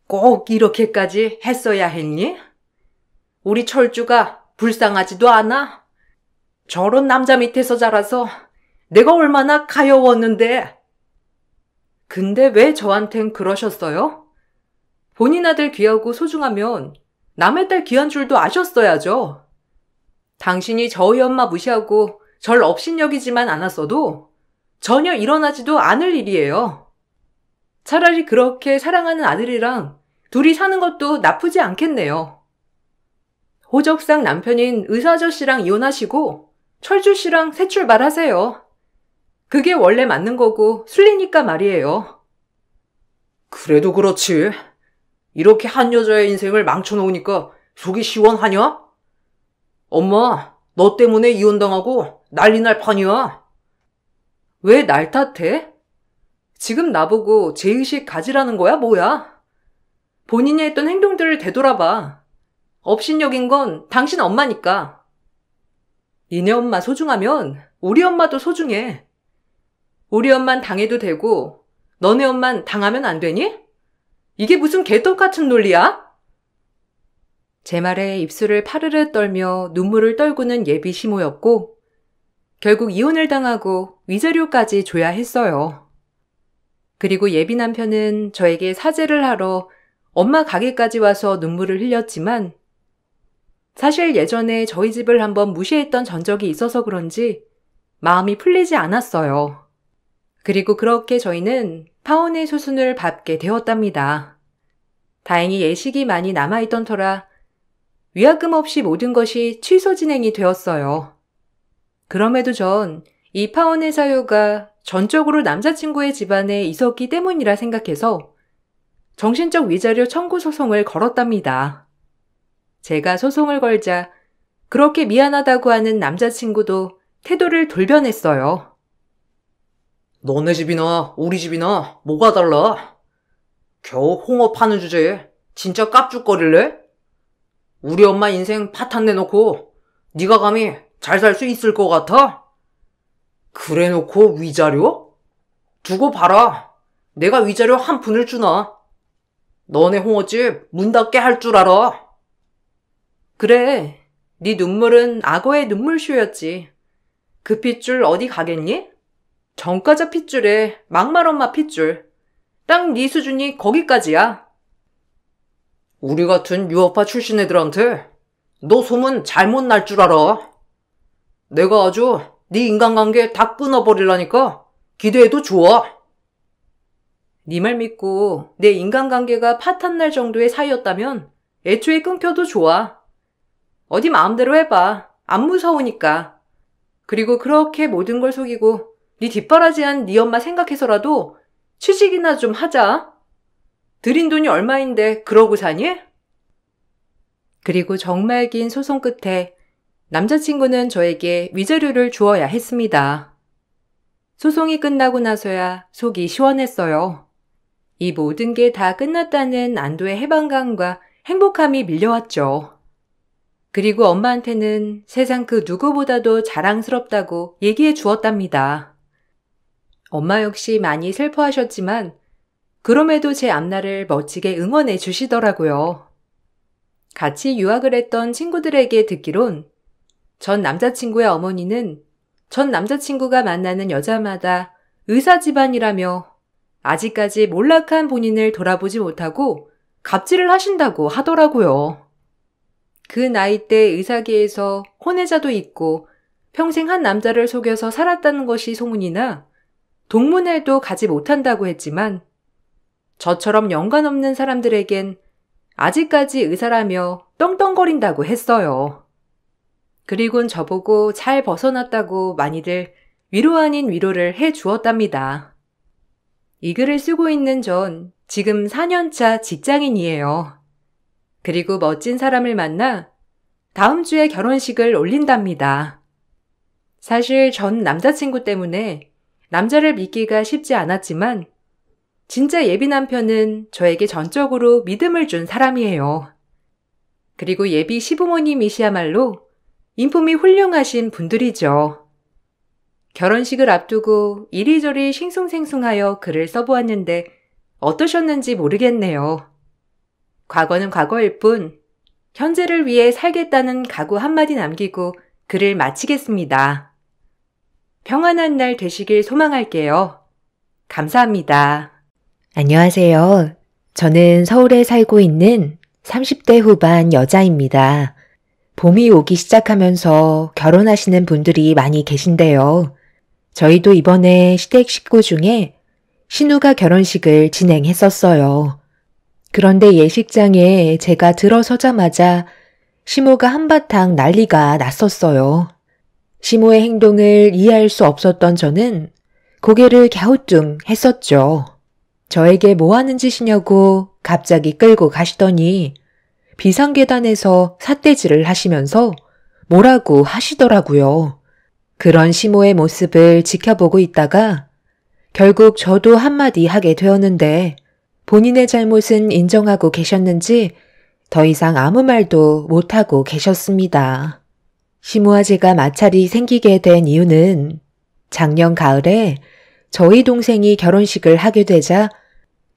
꼭 이렇게까지 했어야 했니? 우리 철주가 불쌍하지도 않아? 저런 남자 밑에서 자라서 내가 얼마나 가여웠는데. 근데 왜 저한텐 그러셨어요? 본인 아들 귀하고 소중하면 남의 딸 귀한 줄도 아셨어야죠. 당신이 저희 엄마 무시하고 절 업신여기지만 않았어도 전혀 일어나지도 않을 일이에요. 차라리 그렇게 사랑하는 아들이랑 둘이 사는 것도 나쁘지 않겠네요. 호적상 남편인 의사 아저씨랑 이혼하시고 철주 씨랑 새 출발하세요. 그게 원래 맞는 거고 순리니까 말이에요. 그래도 그렇지. 이렇게 한 여자의 인생을 망쳐놓으니까 속이 시원하냐? 엄마, 너 때문에 이혼당하고 난리 날 판이야. 왜 날 탓해? 지금 나보고 죄의식 가지라는 거야, 뭐야? 본인이 했던 행동들을 되돌아봐. 업신여긴 건 당신 엄마니까. 니네 엄마 소중하면 우리 엄마도 소중해. 우리 엄만 당해도 되고 너네 엄만 당하면 안 되니? 이게 무슨 개떡 같은 논리야? 제 말에 입술을 파르르 떨며 눈물을 떨구는 예비 시모였고 결국 이혼을 당하고 위자료까지 줘야 했어요. 그리고 예비 남편은 저에게 사죄를 하러 엄마 가게까지 와서 눈물을 흘렸지만 사실 예전에 저희 집을 한번 무시했던 전적이 있어서 그런지 마음이 풀리지 않았어요. 그리고 그렇게 저희는 파혼의 수순을 밟게 되었답니다. 다행히 예식이 많이 남아있던 터라 위약금 없이 모든 것이 취소 진행이 되었어요. 그럼에도 전 이 파혼의 사유가 전적으로 남자친구의 집안에 있었기 때문이라 생각해서 정신적 위자료 청구 소송을 걸었답니다. 제가 소송을 걸자 그렇게 미안하다고 하는 남자친구도 태도를 돌변했어요. 너네 집이나 우리 집이나 뭐가 달라? 겨우 홍어 파는 주제에 진짜 깝죽거릴래? 우리 엄마 인생 파탄 내놓고 네가 감히 잘 살 수 있을 것 같아? 그래놓고 위자료? 두고 봐라. 내가 위자료 한 푼을 주나? 너네 홍어집 문 닫게 할 줄 알아? 그래, 네 눈물은 악어의 눈물쇼였지. 그 핏줄 어디 가겠니? 정과자 핏줄에 막말엄마 핏줄. 딱 네 수준이 거기까지야. 우리 같은 유업파 출신 애들한테 너 소문 잘못 날 줄 알아. 내가 아주 네 인간관계 다 끊어버리려니까 기대해도 좋아. 네 말 믿고 내 인간관계가 파탄날 정도의 사이였다면 애초에 끊겨도 좋아. 어디 마음대로 해봐. 안 무서우니까. 그리고 그렇게 모든 걸 속이고 네 뒷바라지한 네 엄마 생각해서라도 취직이나 좀 하자. 들인 돈이 얼마인데 그러고 사니? 그리고 정말 긴 소송 끝에 남자친구는 저에게 위자료를 주어야 했습니다. 소송이 끝나고 나서야 속이 시원했어요. 이 모든 게 다 끝났다는 안도의 해방감과 행복함이 밀려왔죠. 그리고 엄마한테는 세상 그 누구보다도 자랑스럽다고 얘기해 주었답니다. 엄마 역시 많이 슬퍼하셨지만 그럼에도 제 앞날을 멋지게 응원해 주시더라고요. 같이 유학을 했던 친구들에게 듣기론 전 남자친구의 어머니는 전 남자친구가 만나는 여자마다 의사 집안이라며 아직까지 몰락한 본인을 돌아보지 못하고 갑질을 하신다고 하더라고요. 그 나이 때 의사계에서 혼외자도 있고 평생 한 남자를 속여서 살았다는 것이 소문이나 동문회도 가지 못한다고 했지만 저처럼 연관 없는 사람들에겐 아직까지 의사라며 떵떵거린다고 했어요. 그리곤 저보고 잘 벗어났다고 많이들 위로 아닌 위로를 해 주었답니다. 이 글을 쓰고 있는 전 지금 4년차 직장인이에요. 그리고 멋진 사람을 만나 다음 주에 결혼식을 올린답니다. 사실 전 남자친구 때문에 남자를 믿기가 쉽지 않았지만 진짜 예비 남편은 저에게 전적으로 믿음을 준 사람이에요. 그리고 예비 시부모님이시야말로 인품이 훌륭하신 분들이죠. 결혼식을 앞두고 이리저리 싱숭생숭하여 글을 써보았는데 어떠셨는지 모르겠네요. 과거는 과거일 뿐 현재를 위해 살겠다는 각오 한마디 남기고 글을 마치겠습니다. 평안한 날 되시길 소망할게요. 감사합니다. 안녕하세요. 저는 서울에 살고 있는 30대 후반 여자입니다. 봄이 오기 시작하면서 결혼하시는 분들이 많이 계신데요. 저희도 이번에 시댁 식구 중에 신우가 결혼식을 진행했었어요. 그런데 예식장에 제가 들어서자마자 시모가 한바탕 난리가 났었어요. 시모의 행동을 이해할 수 없었던 저는 고개를 갸우뚱했었죠. 저에게 뭐 하는 짓이냐고 갑자기 끌고 가시더니 비상계단에서 삿대질을 하시면서 뭐라고 하시더라고요. 그런 시모의 모습을 지켜보고 있다가 결국 저도 한마디 하게 되었는데 본인의 잘못은 인정하고 계셨는지 더 이상 아무 말도 못하고 계셨습니다. 시모와 제가 마찰이 생기게 된 이유는 작년 가을에 저희 동생이 결혼식을 하게 되자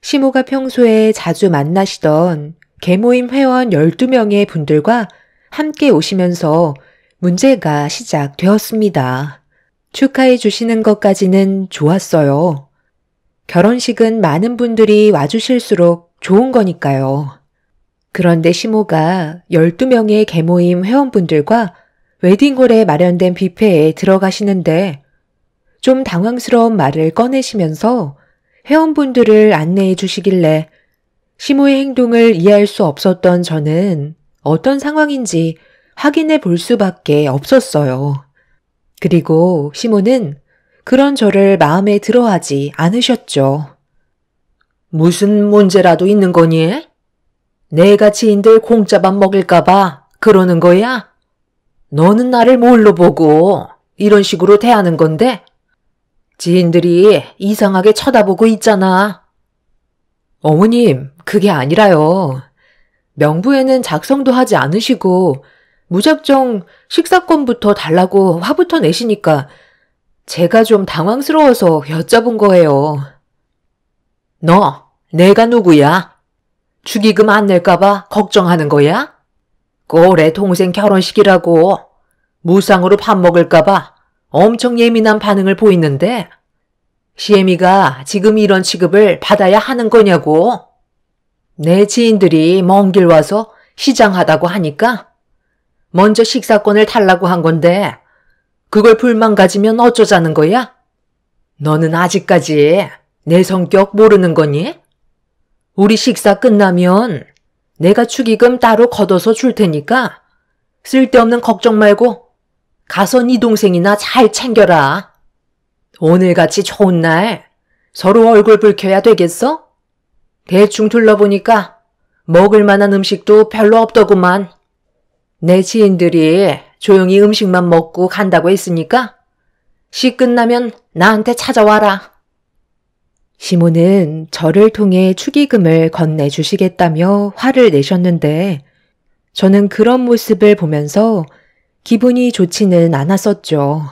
시모가 평소에 자주 만나시던 계모임 회원 12명의 분들과 함께 오시면서 문제가 시작되었습니다. 축하해 주시는 것까지는 좋았어요. 결혼식은 많은 분들이 와주실수록 좋은 거니까요. 그런데 시모가 12명의 계모임 회원분들과 웨딩홀에 마련된 뷔페에 들어가시는데 좀 당황스러운 말을 꺼내시면서 회원분들을 안내해 주시길래 시모의 행동을 이해할 수 없었던 저는 어떤 상황인지 확인해 볼 수밖에 없었어요. 그리고 시모는 그런 저를 마음에 들어하지 않으셨죠. 무슨 문제라도 있는 거니? 내가 지인들 공짜밥 먹일까봐 그러는 거야? 너는 나를 뭘로 보고 이런 식으로 대하는 건데? 지인들이 이상하게 쳐다보고 있잖아. 어머님, 그게 아니라요. 명부에는 작성도 하지 않으시고 무작정 식사권부터 달라고 화부터 내시니까 제가 좀 당황스러워서 여쭤본 거예요. 너, 내가 누구야? 축의금 안 낼까봐 걱정하는 거야? 올해 동생 결혼식이라고 무상으로 밥 먹을까봐 엄청 예민한 반응을 보이는데 시애미가 지금 이런 취급을 받아야 하는 거냐고. 내 지인들이 먼 길 와서 시장하다고 하니까 먼저 식사권을 달라고 한 건데 그걸 불만 가지면 어쩌자는 거야? 너는 아직까지 내 성격 모르는 거니? 우리 식사 끝나면 내가 축의금 따로 걷어서 줄 테니까 쓸데없는 걱정 말고 가서 네 동생이나 잘 챙겨라. 오늘같이 좋은 날 서로 얼굴 붉혀야 되겠어? 대충 둘러보니까 먹을 만한 음식도 별로 없더구만. 내 지인들이 조용히 음식만 먹고 간다고 했으니까 식 끝나면 나한테 찾아와라. 시모는 저를 통해 축의금을 건네주시겠다며 화를 내셨는데 저는 그런 모습을 보면서 기분이 좋지는 않았었죠.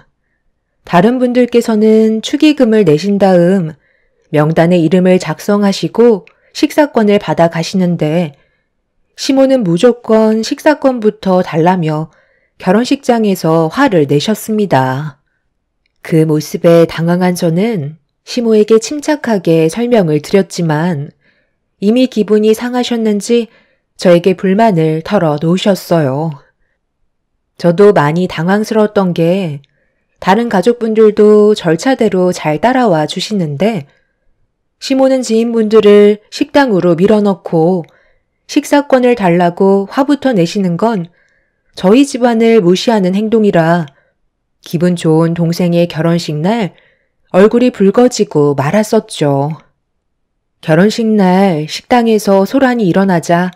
다른 분들께서는 축의금을 내신 다음 명단에 이름을 작성하시고 식사권을 받아 가시는데 시모는 무조건 식사권부터 달라며 결혼식장에서 화를 내셨습니다. 그 모습에 당황한 저는 시모에게 침착하게 설명을 드렸지만 이미 기분이 상하셨는지 저에게 불만을 털어놓으셨어요. 저도 많이 당황스러웠던 게 다른 가족분들도 절차대로 잘 따라와 주시는데 시모는 지인분들을 식당으로 밀어넣고 식사권을 달라고 화부터 내시는 건 저희 집안을 무시하는 행동이라 기분 좋은 동생의 결혼식 날 얼굴이 붉어지고 말았었죠. 결혼식 날 식당에서 소란이 일어나자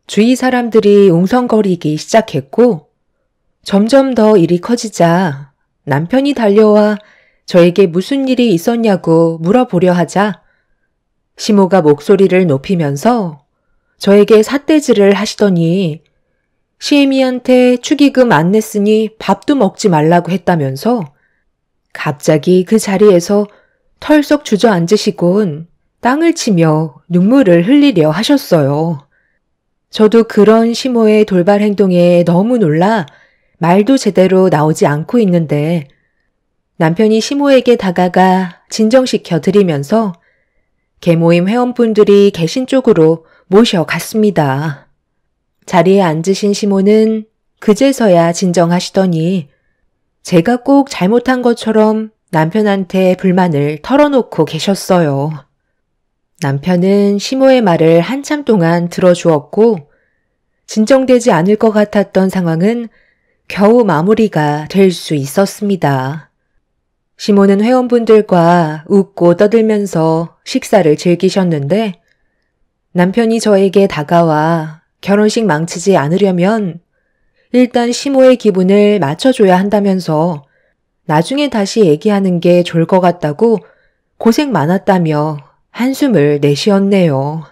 주위 사람들이 웅성거리기 시작했고 점점 더 일이 커지자 남편이 달려와 저에게 무슨 일이 있었냐고 물어보려 하자 시모가 목소리를 높이면서 저에게 삿대질을 하시더니 시애미한테 축의금 안 냈으니 밥도 먹지 말라고 했다면서 갑자기 그 자리에서 털썩 주저앉으시곤 땅을 치며 눈물을 흘리려 하셨어요. 저도 그런 시모의 돌발 행동에 너무 놀라 말도 제대로 나오지 않고 있는데 남편이 시모에게 다가가 진정시켜 드리면서 계모임 회원분들이 계신 쪽으로 모셔갔습니다. 자리에 앉으신 시모는 그제서야 진정하시더니 제가 꼭 잘못한 것처럼 남편한테 불만을 털어놓고 계셨어요. 남편은 시모의 말을 한참 동안 들어주었고 진정되지 않을 것 같았던 상황은 겨우 마무리가 될 수 있었습니다. 시모는 회원분들과 웃고 떠들면서 식사를 즐기셨는데 남편이 저에게 다가와 결혼식 망치지 않으려면 일단 시모의 기분을 맞춰줘야 한다면서 나중에 다시 얘기하는 게 좋을 것 같다고 고생 많았다며 한숨을 내쉬었네요.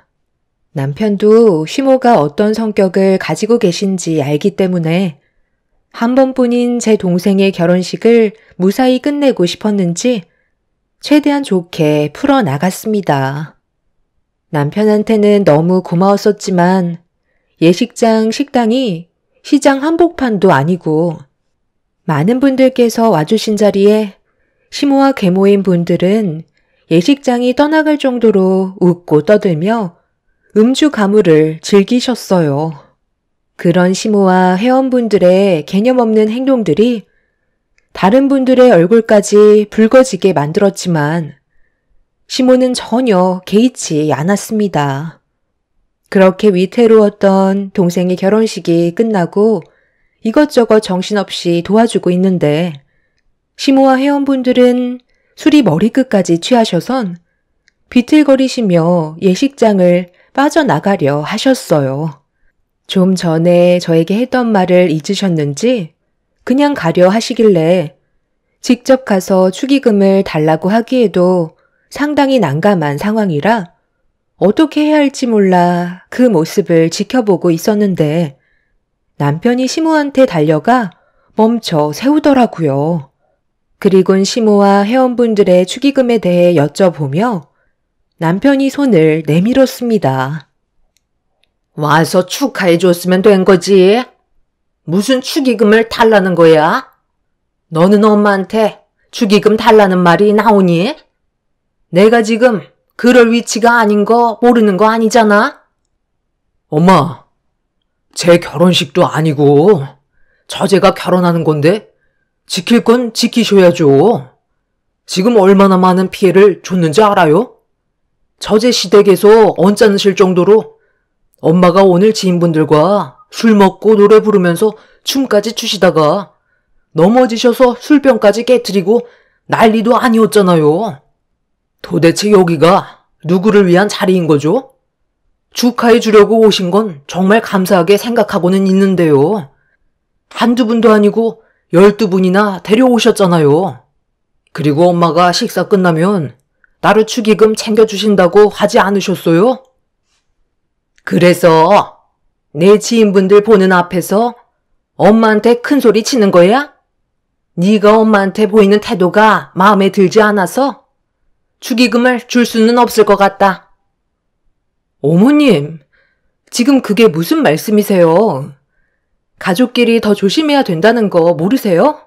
남편도 시모가 어떤 성격을 가지고 계신지 알기 때문에 한 번뿐인 제 동생의 결혼식을 무사히 끝내고 싶었는지 최대한 좋게 풀어나갔습니다. 남편한테는 너무 고마웠었지만 예식장 식당이 시장 한복판도 아니고 많은 분들께서 와주신 자리에 시모와 계모인 분들은 예식장이 떠나갈 정도로 웃고 떠들며 음주 가무를 즐기셨어요. 그런 시모와 회원분들의 개념 없는 행동들이 다른 분들의 얼굴까지 붉어지게 만들었지만 시모는 전혀 개의치 않았습니다. 그렇게 위태로웠던 동생의 결혼식이 끝나고 이것저것 정신없이 도와주고 있는데 시모와 회원분들은 술이 머리끝까지 취하셔선 비틀거리시며 예식장을 빠져나가려 하셨어요. 좀 전에 저에게 했던 말을 잊으셨는지 그냥 가려 하시길래 직접 가서 축의금을 달라고 하기에도 상당히 난감한 상황이라 어떻게 해야 할지 몰라 그 모습을 지켜보고 있었는데 남편이 시모한테 달려가 멈춰 세우더라고요. 그리곤 시모와 회원분들의 축의금에 대해 여쭤보며 남편이 손을 내밀었습니다. 와서 축하해줬으면 된 거지. 무슨 축의금을 달라는 거야? 너는 엄마한테 축의금 달라는 말이 나오니? 내가 지금 그럴 위치가 아닌 거 모르는 거 아니잖아? 엄마, 제 결혼식도 아니고 저제가 결혼하는 건데 지킬 건 지키셔야죠. 지금 얼마나 많은 피해를 줬는지 알아요? 저제 시댁에서 언짢으실 정도로 엄마가 오늘 지인분들과 술 먹고 노래 부르면서 춤까지 추시다가 넘어지셔서 술병까지 깨트리고 난리도 아니었잖아요. 도대체 여기가 누구를 위한 자리인 거죠? 축하해 주려고 오신 건 정말 감사하게 생각하고는 있는데요. 한두 분도 아니고 12분이나 데려오셨잖아요. 그리고 엄마가 식사 끝나면 따로 축의금 챙겨주신다고 하지 않으셨어요? 그래서 내 지인분들 보는 앞에서 엄마한테 큰 소리 치는 거야? 네가 엄마한테 보이는 태도가 마음에 들지 않아서 축의금을 줄 수는 없을 것 같다. 어머님, 지금 그게 무슨 말씀이세요? 가족끼리 더 조심해야 된다는 거 모르세요?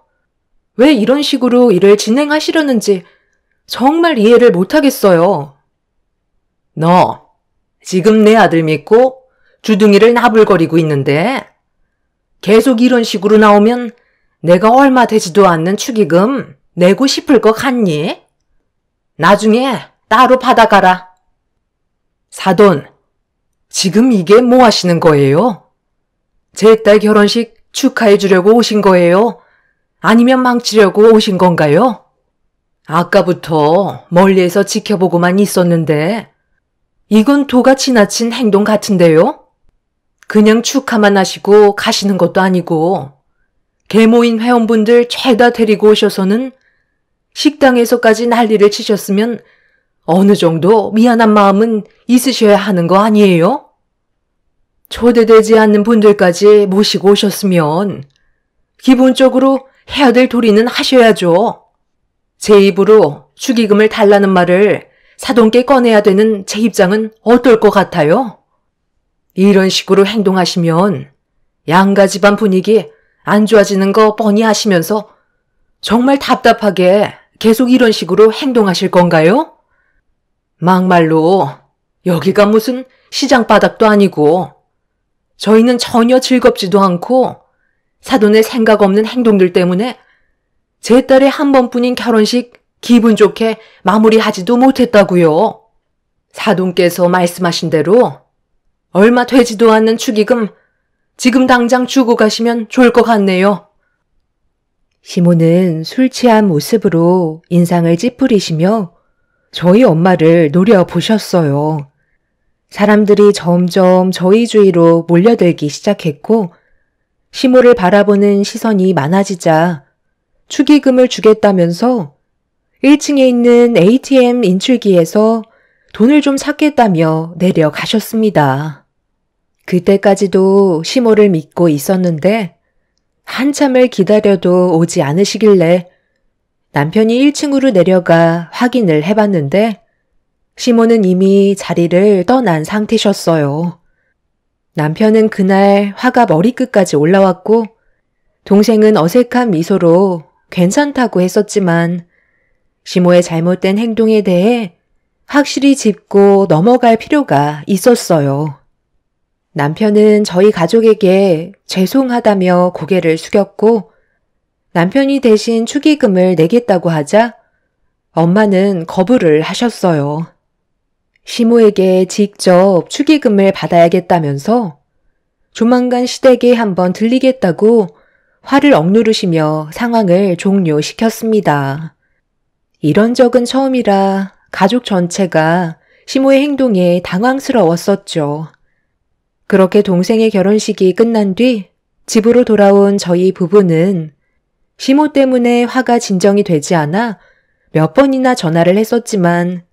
왜 이런 식으로 일을 진행하시려는지 정말 이해를 못하겠어요. 너 지금 내 아들 믿고 주둥이를 나불거리고 있는데 계속 이런 식으로 나오면 내가 얼마 되지도 않는 축의금 내고 싶을 것 같니? 나중에 따로 받아가라. 사돈, 지금 이게 뭐 하시는 거예요? 제 딸 결혼식 축하해 주려고 오신 거예요? 아니면 망치려고 오신 건가요? 아까부터 멀리에서 지켜보고만 있었는데 이건 도가 지나친 행동 같은데요? 그냥 축하만 하시고 가시는 것도 아니고 계모인 회원분들 죄다 데리고 오셔서는 식당에서까지 난리를 치셨으면 어느 정도 미안한 마음은 있으셔야 하는 거 아니에요? 초대되지 않는 분들까지 모시고 오셨으면 기본적으로 해야 될 도리는 하셔야죠. 제 입으로 축의금을 달라는 말을 사돈께 꺼내야 되는 제 입장은 어떨 것 같아요? 이런 식으로 행동하시면 양가 집안 분위기 안 좋아지는 거 뻔히 아시면서 정말 답답하게 계속 이런 식으로 행동하실 건가요? 막말로 여기가 무슨 시장 바닥도 아니고 저희는 전혀 즐겁지도 않고 사돈의 생각 없는 행동들 때문에 제 딸의 한 번뿐인 결혼식 기분 좋게 마무리하지도 못했다고요. 사돈께서 말씀하신 대로 얼마 되지도 않는 축의금 지금 당장 주고 가시면 좋을 것 같네요. 시모는 술 취한 모습으로 인상을 찌푸리시며 저희 엄마를 노려보셨어요. 사람들이 점점 저희 주위로 몰려들기 시작했고 시모를 바라보는 시선이 많아지자 축의금을 주겠다면서 1층에 있는 ATM 인출기에서 돈을 좀 샀겠다며 내려가셨습니다. 그때까지도 시모를 믿고 있었는데 한참을 기다려도 오지 않으시길래 남편이 1층으로 내려가 확인을 해봤는데 시모는 이미 자리를 떠난 상태셨어요. 남편은 그날 화가 머리끝까지 올라왔고 동생은 어색한 미소로 괜찮다고 했었지만 시모의 잘못된 행동에 대해 확실히 짚고 넘어갈 필요가 있었어요. 남편은 저희 가족에게 죄송하다며 고개를 숙였고 남편이 대신 축의금을 내겠다고 하자 엄마는 거부를 하셨어요. 시모에게 직접 축의금을 받아야겠다면서 조만간 시댁에 한번 들리겠다고 화를 억누르시며 상황을 종료시켰습니다. 이런 적은 처음이라 가족 전체가 시모의 행동에 당황스러웠었죠. 그렇게 동생의 결혼식이 끝난 뒤 집으로 돌아온 저희 부부는 시모 때문에 화가 진정이 되지 않아 몇 번이나 전화를 했었지만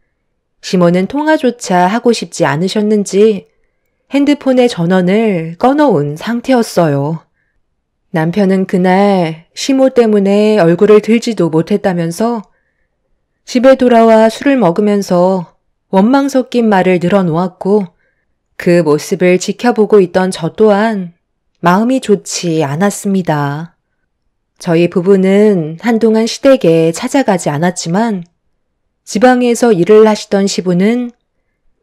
시모는 통화조차 하고 싶지 않으셨는지 핸드폰의 전원을 꺼놓은 상태였어요. 남편은 그날 시모 때문에 얼굴을 들지도 못했다면서 집에 돌아와 술을 먹으면서 원망 섞인 말을 늘어놓았고 그 모습을 지켜보고 있던 저 또한 마음이 좋지 않았습니다. 저희 부부는 한동안 시댁에 찾아가지 않았지만 지방에서 일을 하시던 시부는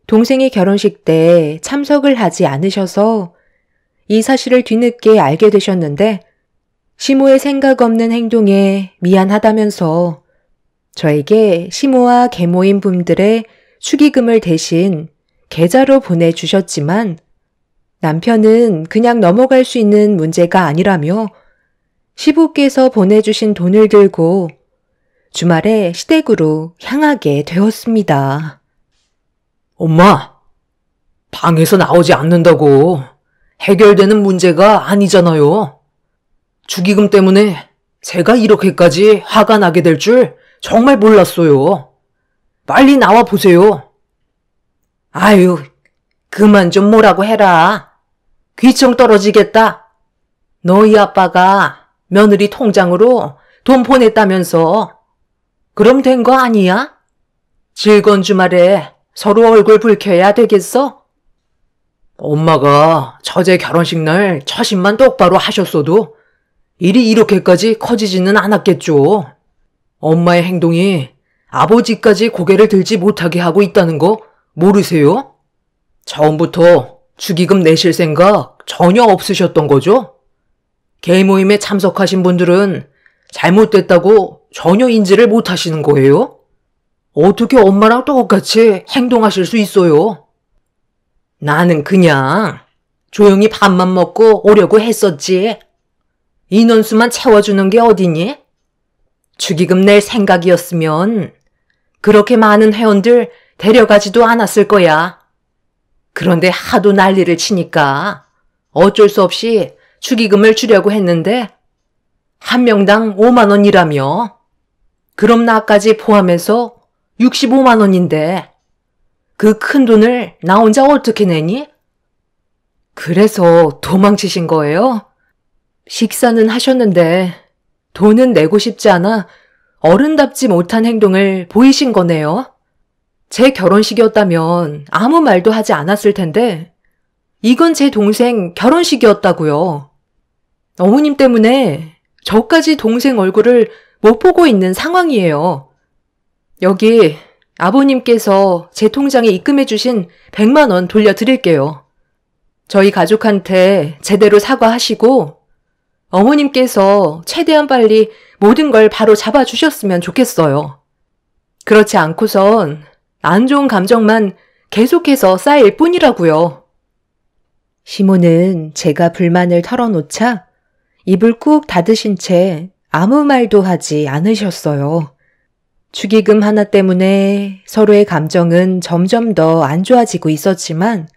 동생의 결혼식 때 참석을 하지 않으셔서 이 사실을 뒤늦게 알게 되셨는데 시모의 생각 없는 행동에 미안하다면서 저에게 시모와 계모인 분들의 축의금을 대신 계좌로 보내주셨지만 남편은 그냥 넘어갈 수 있는 문제가 아니라며 시부께서 보내주신 돈을 들고 주말에 시댁으로 향하게 되었습니다. 엄마, 방에서 나오지 않는다고 해결되는 문제가 아니잖아요. 축의금 때문에 제가 이렇게까지 화가 나게 될 줄 정말 몰랐어요. 빨리 나와 보세요. 아유, 그만 좀 뭐라고 해라. 귀청 떨어지겠다. 너희 아빠가 며느리 통장으로 돈 보냈다면서. 그럼 된 거 아니야? 즐거운 주말에 서로 얼굴 붉혀야 되겠어? 엄마가 처제 결혼식 날 처신만 똑바로 하셨어도 일이 이렇게까지 커지지는 않았겠죠. 엄마의 행동이 아버지까지 고개를 들지 못하게 하고 있다는 거 모르세요? 처음부터 축의금 내실 생각 전혀 없으셨던 거죠? 개인 모임에 참석하신 분들은 잘못됐다고 전혀 인지를 못하시는 거예요? 어떻게 엄마랑 똑같이 행동하실 수 있어요? 나는 그냥 조용히 밥만 먹고 오려고 했었지. 인원수만 채워주는 게 어디니? 축의금 낼 생각이었으면 그렇게 많은 회원들 데려가지도 않았을 거야. 그런데 하도 난리를 치니까 어쩔 수 없이 축의금을 주려고 했는데 한 명당 5만 원이라며. 그럼 나까지 포함해서 65만 원인데 그 큰 돈을 나 혼자 어떻게 내니? 그래서 도망치신 거예요? 식사는 하셨는데 돈은 내고 싶지 않아 어른답지 못한 행동을 보이신 거네요. 제 결혼식이었다면 아무 말도 하지 않았을 텐데 이건 제 동생 결혼식이었다고요. 어머님 때문에 저까지 동생 얼굴을 못 보고 있는 상황이에요. 여기 아버님께서 제 통장에 입금해 주신 100만 원 돌려드릴게요. 저희 가족한테 제대로 사과하시고 어머님께서 최대한 빨리 모든 걸 바로 잡아주셨으면 좋겠어요. 그렇지 않고선 안 좋은 감정만 계속해서 쌓일 뿐이라고요. 시모는 제가 불만을 털어놓자 입을 꾹 닫으신 채 아무 말도 하지 않으셨어요. 축의금 하나 때문에 서로의 감정은 점점 더 안 좋아지고 있었지만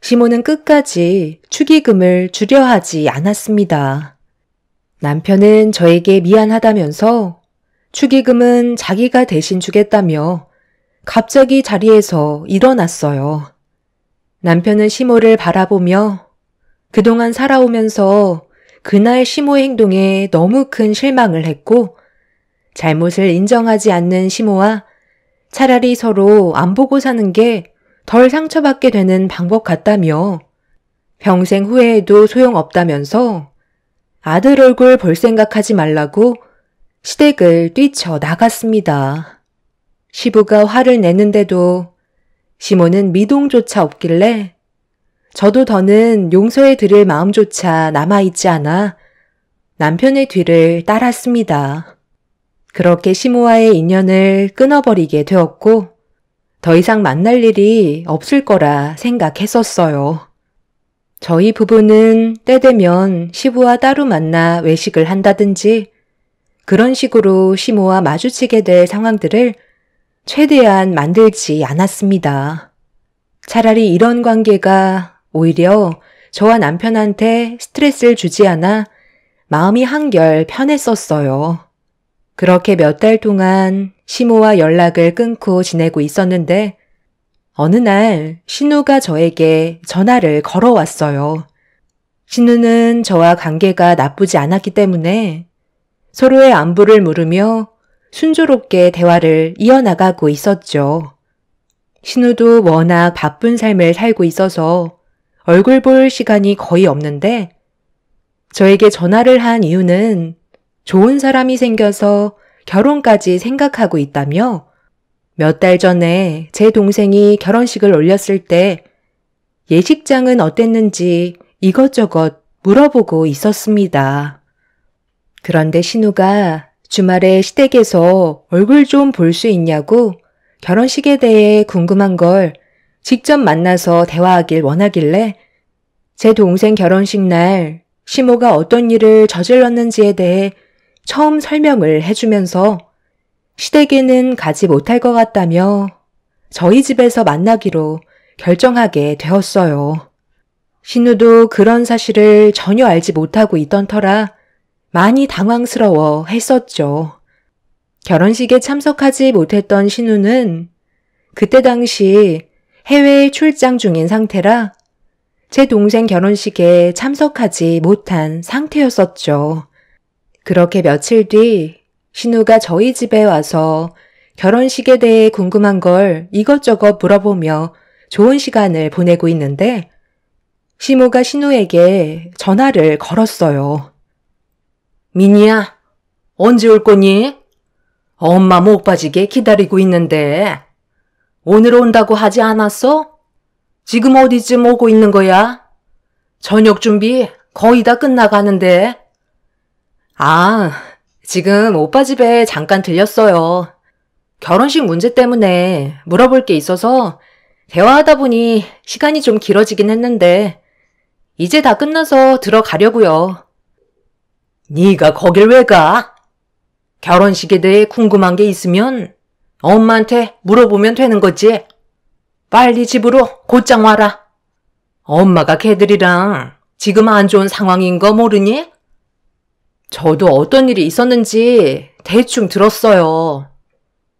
시모는 끝까지 축의금을 주려 하지 않았습니다. 남편은 저에게 미안하다면서 축의금은 자기가 대신 주겠다며 갑자기 자리에서 일어났어요. 남편은 시모를 바라보며 그동안 살아오면서 그날 시모의 행동에 너무 큰 실망을 했고 잘못을 인정하지 않는 시모와 차라리 서로 안 보고 사는 게 덜 상처받게 되는 방법 같다며 평생 후회해도 소용없다면서 아들 얼굴 볼 생각하지 말라고 시댁을 뛰쳐나갔습니다. 시부가 화를 내는데도 시모는 미동조차 없길래 저도 더는 용서해 드릴 마음조차 남아있지 않아 남편의 뒤를 따랐습니다. 그렇게 시모와의 인연을 끊어버리게 되었고 더 이상 만날 일이 없을 거라 생각했었어요. 저희 부부는 때 되면 시부와 따로 만나 외식을 한다든지 그런 식으로 시모와 마주치게 될 상황들을 최대한 만들지 않았습니다. 차라리 이런 관계가 오히려 저와 남편한테 스트레스를 주지 않아 마음이 한결 편했었어요. 그렇게 몇 달 동안 시모와 연락을 끊고 지내고 있었는데 어느 날 신우가 저에게 전화를 걸어왔어요. 신우는 저와 관계가 나쁘지 않았기 때문에 서로의 안부를 물으며 순조롭게 대화를 이어나가고 있었죠. 신우도 워낙 바쁜 삶을 살고 있어서 얼굴 볼 시간이 거의 없는데 저에게 전화를 한 이유는 좋은 사람이 생겨서 결혼까지 생각하고 있다며 몇 달 전에 제 동생이 결혼식을 올렸을 때 예식장은 어땠는지 이것저것 물어보고 있었습니다. 그런데 신우가 주말에 시댁에서 얼굴 좀 볼 수 있냐고 결혼식에 대해 궁금한 걸 직접 만나서 대화하길 원하길래 제 동생 결혼식 날 시모가 어떤 일을 저질렀는지에 대해 처음 설명을 해주면서 시댁에는 가지 못할 것 같다며 저희 집에서 만나기로 결정하게 되었어요. 신우도 그런 사실을 전혀 알지 못하고 있던 터라 많이 당황스러워 했었죠. 결혼식에 참석하지 못했던 신우는 그때 당시 해외에 출장 중인 상태라 제 동생 결혼식에 참석하지 못한 상태였었죠. 그렇게 며칠 뒤 신우가 저희 집에 와서 결혼식에 대해 궁금한 걸 이것저것 물어보며 좋은 시간을 보내고 있는데 시모가 신우에게 전화를 걸었어요. 민희야, 언제 올 거니? 엄마 목 빠지게 기다리고 있는데. 오늘 온다고 하지 않았어? 지금 어디쯤 오고 있는 거야? 저녁 준비 거의 다 끝나가는데. 아, 지금 오빠 집에 잠깐 들렸어요. 결혼식 문제 때문에 물어볼 게 있어서 대화하다 보니 시간이 좀 길어지긴 했는데 이제 다 끝나서 들어가려고요. 네가 거길 왜 가? 결혼식에 대해 궁금한 게 있으면 엄마한테 물어보면 되는 거지. 빨리 집으로 곧장 와라. 엄마가 걔들이랑 지금 안 좋은 상황인 거 모르니? 저도 어떤 일이 있었는지 대충 들었어요.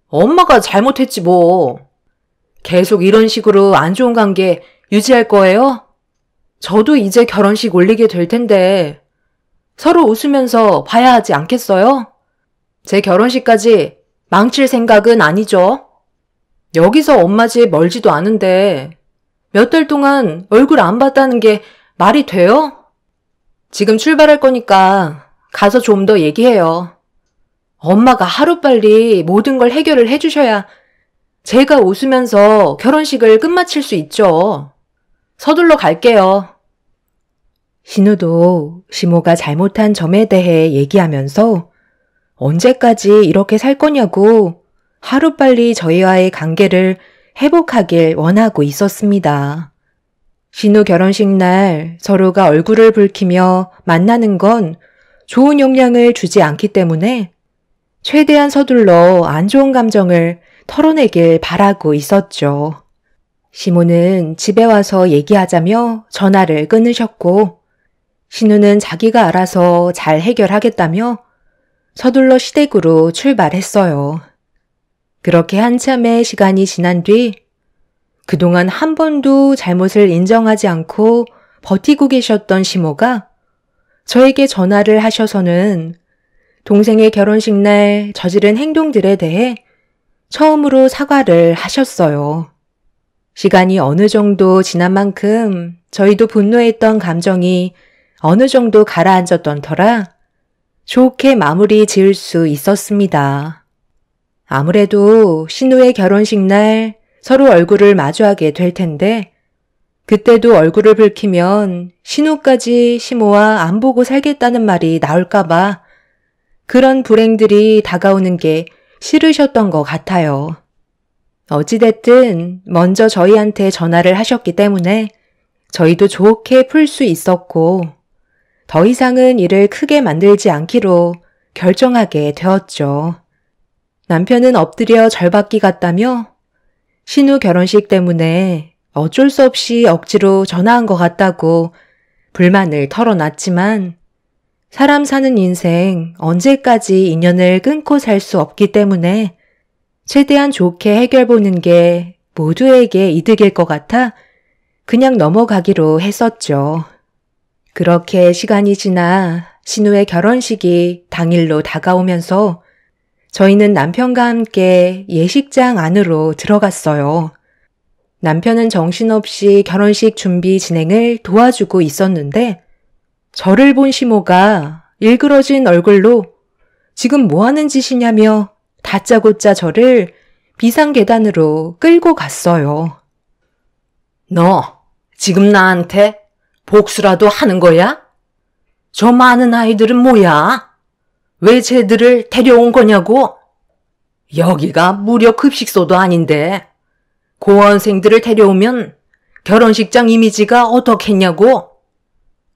엄마가 잘못했지 뭐. 계속 이런 식으로 안 좋은 관계 유지할 거예요? 저도 이제 결혼식 올리게 될 텐데 서로 웃으면서 봐야 하지 않겠어요? 제 결혼식까지 망칠 생각은 아니죠. 여기서 엄마 집 멀지도 않은데 몇 달 동안 얼굴 안 봤다는 게 말이 돼요? 지금 출발할 거니까 가서 좀 더 얘기해요. 엄마가 하루빨리 모든 걸 해결을 해주셔야 제가 웃으면서 결혼식을 끝마칠 수 있죠. 서둘러 갈게요. 신우도 시모가 잘못한 점에 대해 얘기하면서 언제까지 이렇게 살 거냐고 하루빨리 저희와의 관계를 회복하길 원하고 있었습니다. 신우 결혼식 날 서로가 얼굴을 붉히며 만나는 건 좋은 영향을 주지 않기 때문에 최대한 서둘러 안 좋은 감정을 털어내길 바라고 있었죠. 시모는 집에 와서 얘기하자며 전화를 끊으셨고 신우는 자기가 알아서 잘 해결하겠다며 서둘러 시댁으로 출발했어요. 그렇게 한참의 시간이 지난 뒤 그동안 한 번도 잘못을 인정하지 않고 버티고 계셨던 시모가 저에게 전화를 하셔서는 동생의 결혼식 날 저지른 행동들에 대해 처음으로 사과를 하셨어요. 시간이 어느 정도 지난 만큼 저희도 분노했던 감정이 어느 정도 가라앉았던 터라 좋게 마무리 지을 수 있었습니다. 아무래도 신우의 결혼식 날 서로 얼굴을 마주하게 될 텐데 그때도 얼굴을 붉히면 신우까지 시모와 안 보고 살겠다는 말이 나올까봐 그런 불행들이 다가오는 게 싫으셨던 것 같아요. 어찌됐든 먼저 저희한테 전화를 하셨기 때문에 저희도 좋게 풀 수 있었고 더 이상은 일을 크게 만들지 않기로 결정하게 되었죠. 남편은 엎드려 절받기 같다며 신우 결혼식 때문에 어쩔 수 없이 억지로 전화한 것 같다고 불만을 털어놨지만 사람 사는 인생 언제까지 인연을 끊고 살 수 없기 때문에 최대한 좋게 해결보는 게 모두에게 이득일 것 같아 그냥 넘어가기로 했었죠. 그렇게 시간이 지나 신우의 결혼식이 당일로 다가오면서 저희는 남편과 함께 예식장 안으로 들어갔어요. 남편은 정신없이 결혼식 준비 진행을 도와주고 있었는데 저를 본 시모가 일그러진 얼굴로 지금 뭐 하는 짓이냐며 다짜고짜 저를 비상계단으로 끌고 갔어요. 너 지금 나한테 복수라도 하는 거야? 저 많은 아이들은 뭐야? 왜 쟤들을 데려온 거냐고? 여기가 무료 급식소도 아닌데 고원생들을 데려오면 결혼식장 이미지가 어떻겠냐고?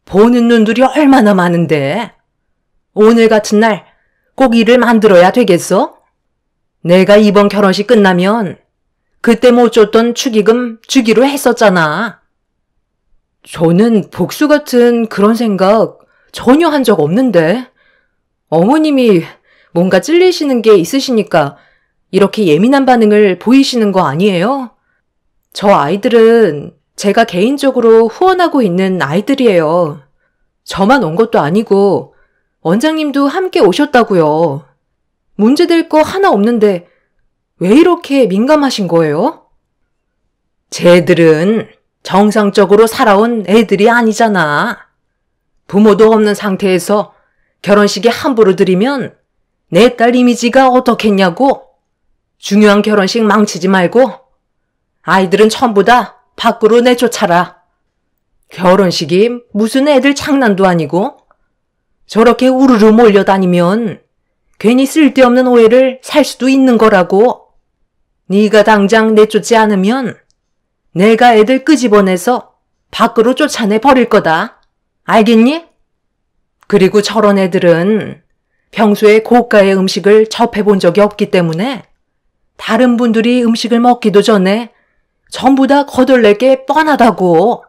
보는 눈들이 얼마나 많은데 오늘 같은 날 꼭 일을 만들어야 되겠어? 내가 이번 결혼식 끝나면 그때 못 줬던 축의금 주기로 했었잖아. 저는 복수 같은 그런 생각 전혀 한 적 없는데 어머님이 뭔가 찔리시는 게 있으시니까 이렇게 예민한 반응을 보이시는 거 아니에요? 저 아이들은 제가 개인적으로 후원하고 있는 아이들이에요. 저만 온 것도 아니고 원장님도 함께 오셨다고요. 문제될 거 하나 없는데 왜 이렇게 민감하신 거예요? 쟤들은 정상적으로 살아온 애들이 아니잖아. 부모도 없는 상태에서 결혼식에 함부로 들이면 내 딸 이미지가 어떻겠냐고. 중요한 결혼식 망치지 말고 아이들은 전부 다 밖으로 내쫓아라. 결혼식이 무슨 애들 장난도 아니고 저렇게 우르르 몰려다니면 괜히 쓸데없는 오해를 살 수도 있는 거라고. 네가 당장 내쫓지 않으면 내가 애들 끄집어내서 밖으로 쫓아내 버릴 거다. 알겠니? 그리고 저런 애들은 평소에 고가의 음식을 접해본 적이 없기 때문에 다른 분들이 음식을 먹기도 전에 전부 다 거덜낼 게 뻔하다고.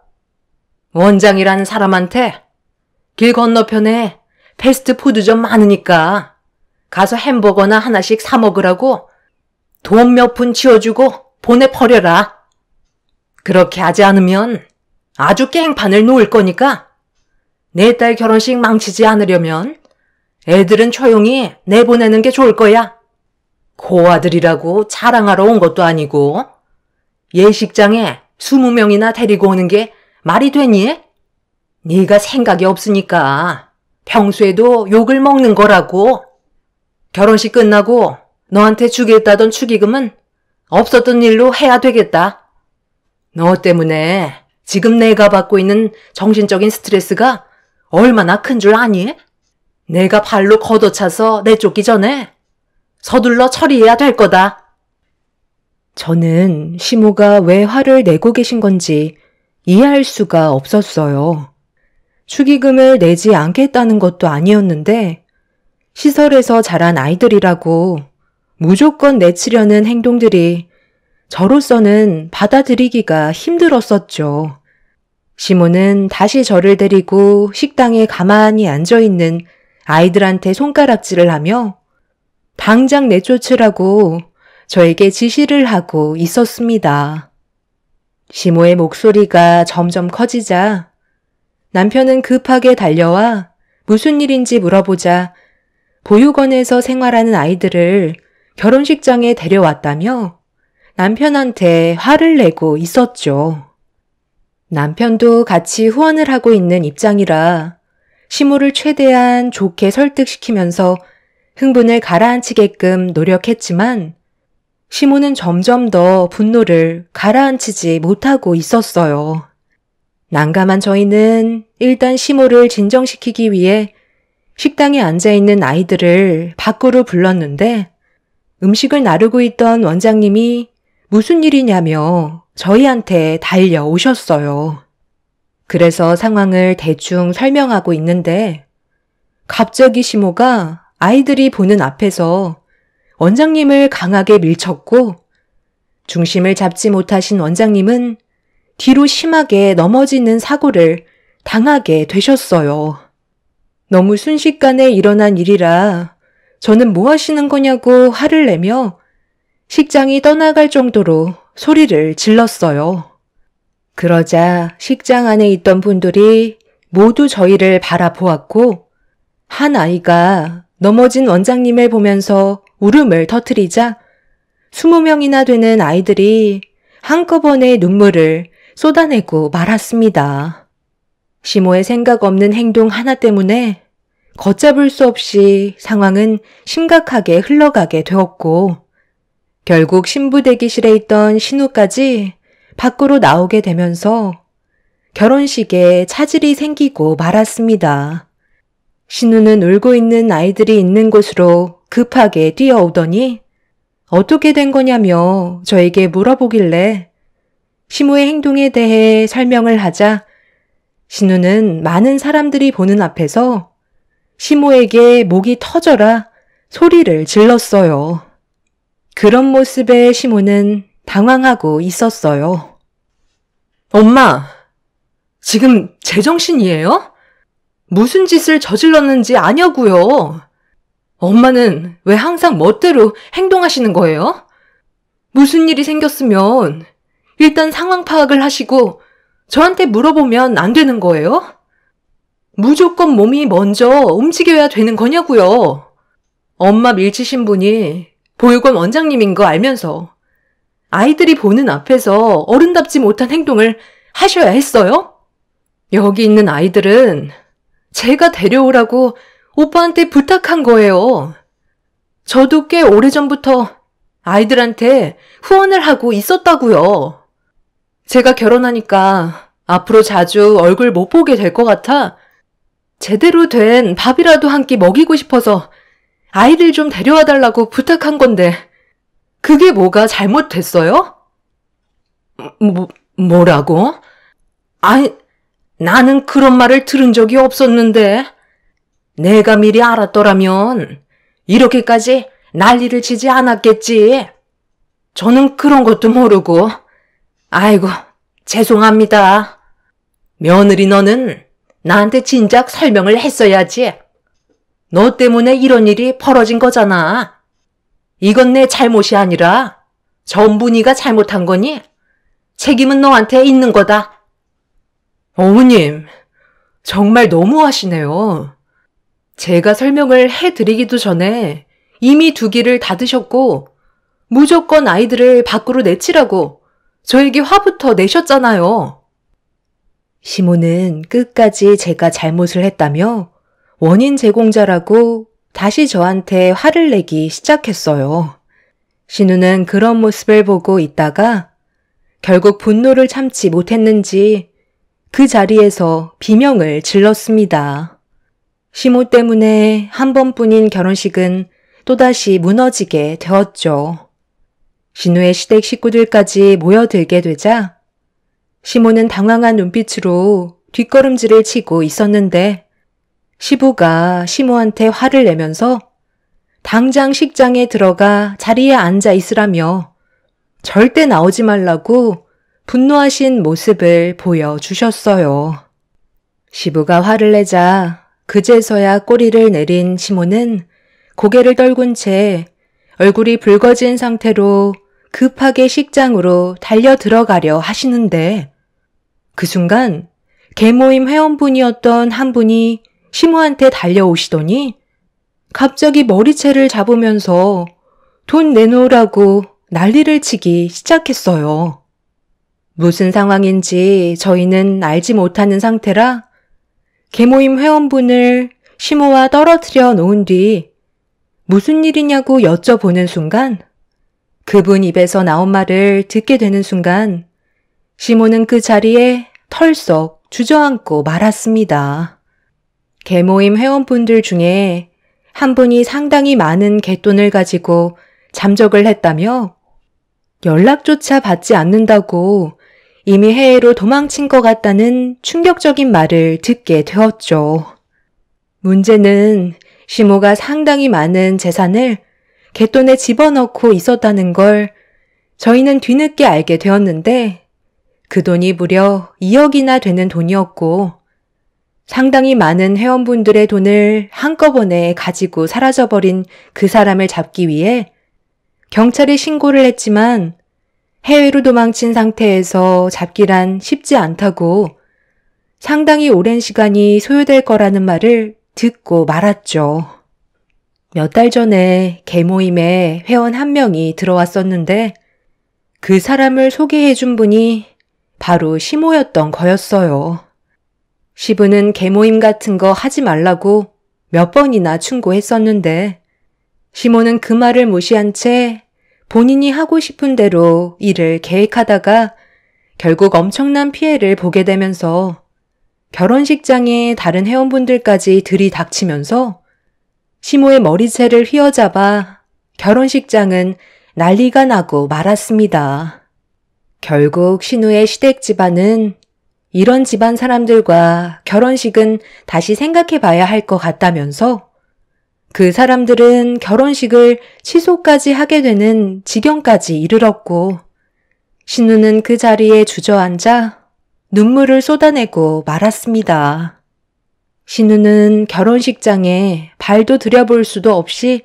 원장이라는 사람한테 길 건너편에 패스트푸드점 많으니까 가서 햄버거나 하나씩 사 먹으라고 돈 몇 푼 지어주고 보내버려라. 그렇게 하지 않으면 아주 깽판을 놓을 거니까 내 딸 결혼식 망치지 않으려면 애들은 조용히 내보내는 게 좋을 거야. 고아들이라고 자랑하러 온 것도 아니고 예식장에 20명이나 데리고 오는 게 말이 되니? 네가 생각이 없으니까 평소에도 욕을 먹는 거라고. 결혼식 끝나고 너한테 주겠다던 축의금은 없었던 일로 해야 되겠다. 너 때문에 지금 내가 받고 있는 정신적인 스트레스가 얼마나 큰 줄 아니? 내가 발로 걷어차서 내쫓기 전에 서둘러 처리해야 될 거다. 저는 시모가 왜 화를 내고 계신 건지 이해할 수가 없었어요. 축의금을 내지 않겠다는 것도 아니었는데 시설에서 자란 아이들이라고 무조건 내치려는 행동들이 저로서는 받아들이기가 힘들었었죠. 시모는 다시 저를 데리고 식당에 가만히 앉아있는 아이들한테 손가락질을 하며 당장 내쫓으라고 저에게 지시를 하고 있었습니다. 시모의 목소리가 점점 커지자 남편은 급하게 달려와 무슨 일인지 물어보자 보육원에서 생활하는 아이들을 결혼식장에 데려왔다며 남편한테 화를 내고 있었죠. 남편도 같이 후원을 하고 있는 입장이라 시모를 최대한 좋게 설득시키면서 흥분을 가라앉히게끔 노력했지만 시모는 점점 더 분노를 가라앉히지 못하고 있었어요. 난감한 저희는 일단 시모를 진정시키기 위해 식당에 앉아있는 아이들을 밖으로 불렀는데 음식을 나르고 있던 원장님이 무슨 일이냐며 저희한테 달려오셨어요. 그래서 상황을 대충 설명하고 있는데 갑자기 시모가 아이들이 보는 앞에서 원장님을 강하게 밀쳤고 중심을 잡지 못하신 원장님은 뒤로 심하게 넘어지는 사고를 당하게 되셨어요. 너무 순식간에 일어난 일이라 저는 뭐 하시는 거냐고 화를 내며 식장이 떠나갈 정도로 소리를 질렀어요. 그러자 식장 안에 있던 분들이 모두 저희를 바라보았고 한 아이가 넘어진 원장님을 보면서 울음을 터뜨리자 20명이나 되는 아이들이 한꺼번에 눈물을 쏟아내고 말았습니다. 시모의 생각 없는 행동 하나 때문에 걷잡을 수 없이 상황은 심각하게 흘러가게 되었고 결국 신부 대기실에 있던 신우까지 밖으로 나오게 되면서 결혼식에 차질이 생기고 말았습니다. 신우는 울고 있는 아이들이 있는 곳으로 급하게 뛰어오더니 어떻게 된 거냐며 저에게 물어보길래 시모의 행동에 대해 설명을 하자 신우는 많은 사람들이 보는 앞에서 시모에게 목이 터져라 소리를 질렀어요. 그런 모습에 시모는 당황하고 있었어요. 엄마, 지금 제정신이에요? 무슨 짓을 저질렀는지 아냐고요. 엄마는 왜 항상 멋대로 행동하시는 거예요? 무슨 일이 생겼으면 일단 상황 파악을 하시고 저한테 물어보면 안 되는 거예요? 무조건 몸이 먼저 움직여야 되는 거냐고요. 엄마 밀치신 분이 보육원 원장님인 거 알면서 아이들이 보는 앞에서 어른답지 못한 행동을 하셔야 했어요? 여기 있는 아이들은 제가 데려오라고 오빠한테 부탁한 거예요. 저도 꽤 오래전부터 아이들한테 후원을 하고 있었다고요. 제가 결혼하니까 앞으로 자주 얼굴 못 보게 될 것 같아 제대로 된 밥이라도 한 끼 먹이고 싶어서 아이들 좀 데려와 달라고 부탁한 건데 그게 뭐가 잘못됐어요? 뭐라고? 아니, 나는 그런 말을 들은 적이 없었는데 내가 미리 알았더라면 이렇게까지 난리를 치지 않았겠지. 저는 그런 것도 모르고 아이고 죄송합니다. 며느리 너는 나한테 진작 설명을 했어야지. 너 때문에 이런 일이 벌어진 거잖아. 이건 내 잘못이 아니라 전부 네가 잘못한 거니 책임은 너한테 있는 거다. 어머님, 정말 너무하시네요. 제가 설명을 해드리기도 전에 이미 두 귀를 닫으셨고 무조건 아이들을 밖으로 내치라고 저에게 화부터 내셨잖아요. 시모는 끝까지 제가 잘못을 했다며 원인 제공자라고 다시 저한테 화를 내기 시작했어요. 신우는 그런 모습을 보고 있다가 결국 분노를 참지 못했는지 그 자리에서 비명을 질렀습니다. 시모 때문에 한 번뿐인 결혼식은 또다시 무너지게 되었죠. 신우의 시댁 식구들까지 모여들게 되자 시모는 당황한 눈빛으로 뒷걸음질을 치고 있었는데 시부가 시모한테 화를 내면서 당장 식장에 들어가 자리에 앉아 있으라며 절대 나오지 말라고 분노하신 모습을 보여주셨어요. 시부가 화를 내자 그제서야 꼬리를 내린 시모는 고개를 떨군 채 얼굴이 붉어진 상태로 급하게 식장으로 달려 들어가려 하시는데 그 순간 계모임 회원분이었던 한 분이 시모한테 달려오시더니 갑자기 머리채를 잡으면서 돈 내놓으라고 난리를 치기 시작했어요. 무슨 상황인지 저희는 알지 못하는 상태라 계모임 회원분을 시모와 떨어뜨려 놓은 뒤 무슨 일이냐고 여쭤보는 순간 그분 입에서 나온 말을 듣게 되는 순간 시모는 그 자리에 털썩 주저앉고 말았습니다. 개모임 회원분들 중에 한 분이 상당히 많은 갯돈을 가지고 잠적을 했다며 연락조차 받지 않는다고 이미 해외로 도망친 것 같다는 충격적인 말을 듣게 되었죠. 문제는 시모가 상당히 많은 재산을 갯돈에 집어넣고 있었다는 걸 저희는 뒤늦게 알게 되었는데 그 돈이 무려 2억이나 되는 돈이었고 상당히 많은 회원분들의 돈을 한꺼번에 가지고 사라져버린 그 사람을 잡기 위해 경찰에 신고를 했지만 해외로 도망친 상태에서 잡기란 쉽지 않다고 상당히 오랜 시간이 소요될 거라는 말을 듣고 말았죠. 몇 달 전에 개모임에 회원 한 명이 들어왔었는데 그 사람을 소개해준 분이 바로 시모였던 거였어요. 시부는 개모임 같은 거 하지 말라고 몇 번이나 충고했었는데 시모는 그 말을 무시한 채 본인이 하고 싶은 대로 일을 계획하다가 결국 엄청난 피해를 보게 되면서 결혼식장에 다른 회원분들까지 들이닥치면서 시모의 머리채를 휘어잡아 결혼식장은 난리가 나고 말았습니다. 결국 신우의 시댁 집안은 이런 집안 사람들과 결혼식은 다시 생각해 봐야 할 것 같다면서 그 사람들은 결혼식을 취소까지 하게 되는 지경까지 이르렀고 신우는 그 자리에 주저앉아 눈물을 쏟아내고 말았습니다. 신우는 결혼식장에 발도 들여볼 수도 없이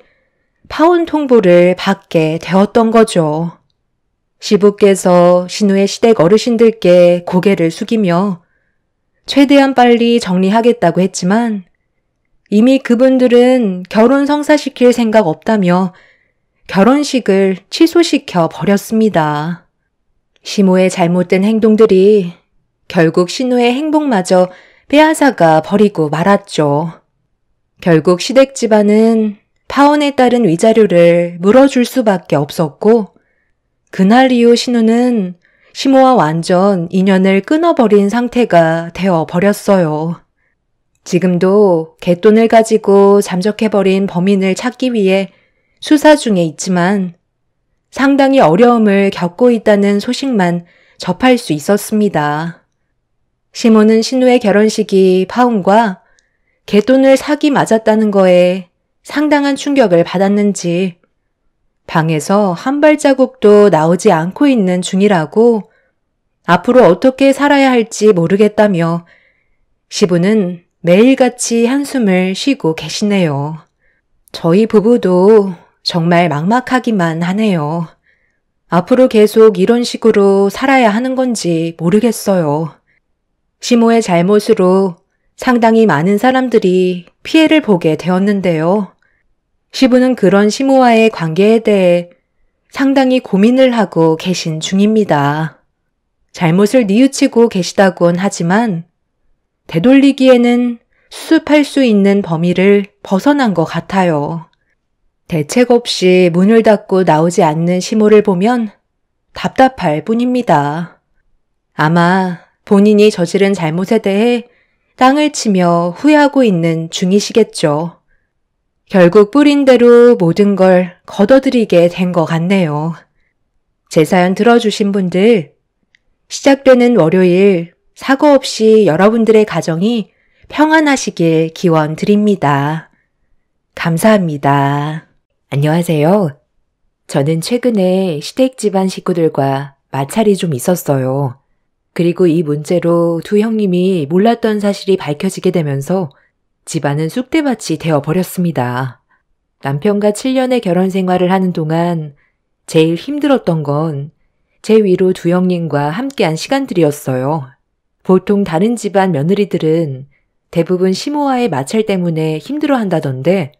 파혼 통보를 받게 되었던 거죠. 시부께서 신우의 시댁 어르신들께 고개를 숙이며 최대한 빨리 정리하겠다고 했지만 이미 그분들은 결혼 성사시킬 생각 없다며 결혼식을 취소시켜 버렸습니다. 시모의 잘못된 행동들이 결국 신우의 행복마저 빼앗아가 버리고 말았죠. 결국 시댁 집안은 파혼에 따른 위자료를 물어줄 수밖에 없었고 그날 이후 신우는 시모와 완전 인연을 끊어버린 상태가 되어 버렸어요. 지금도 갯돈을 가지고 잠적해버린 범인을 찾기 위해 수사 중에 있지만 상당히 어려움을 겪고 있다는 소식만 접할 수 있었습니다. 시모는 신우의 결혼식이 파혼과 갯돈을 사기 맞았다는 거에 상당한 충격을 받았는지 방에서 한 발자국도 나오지 않고 있는 중이라고 앞으로 어떻게 살아야 할지 모르겠다며 시부는 매일같이 한숨을 쉬고 계시네요. 저희 부부도 정말 막막하기만 하네요. 앞으로 계속 이런 식으로 살아야 하는 건지 모르겠어요. 시모의 잘못으로 상당히 많은 사람들이 피해를 보게 되었는데요. 시부는 그런 시모와의 관계에 대해 상당히 고민을 하고 계신 중입니다. 잘못을 뉘우치고 계시다곤 하지만 되돌리기에는 수습할 수 있는 범위를 벗어난 것 같아요. 대책 없이 문을 닫고 나오지 않는 시모를 보면 답답할 뿐입니다. 아마 본인이 저지른 잘못에 대해 땅을 치며 후회하고 있는 중이시겠죠. 결국 뿌린 대로 모든 걸 걷어들이게 된 것 같네요. 제 사연 들어주신 분들, 시작되는 월요일 사고 없이 여러분들의 가정이 평안하시길 기원 드립니다. 감사합니다. 안녕하세요. 저는 최근에 시댁 집안 식구들과 마찰이 좀 있었어요. 그리고 이 문제로 두 형님이 몰랐던 사실이 밝혀지게 되면서 집안은 쑥대밭이 되어버렸습니다. 남편과 7년의 결혼 생활을 하는 동안 제일 힘들었던 건 제 위로 두 형님과 함께한 시간들이었어요. 보통 다른 집안 며느리들은 대부분 시모와의 마찰 때문에 힘들어한다던데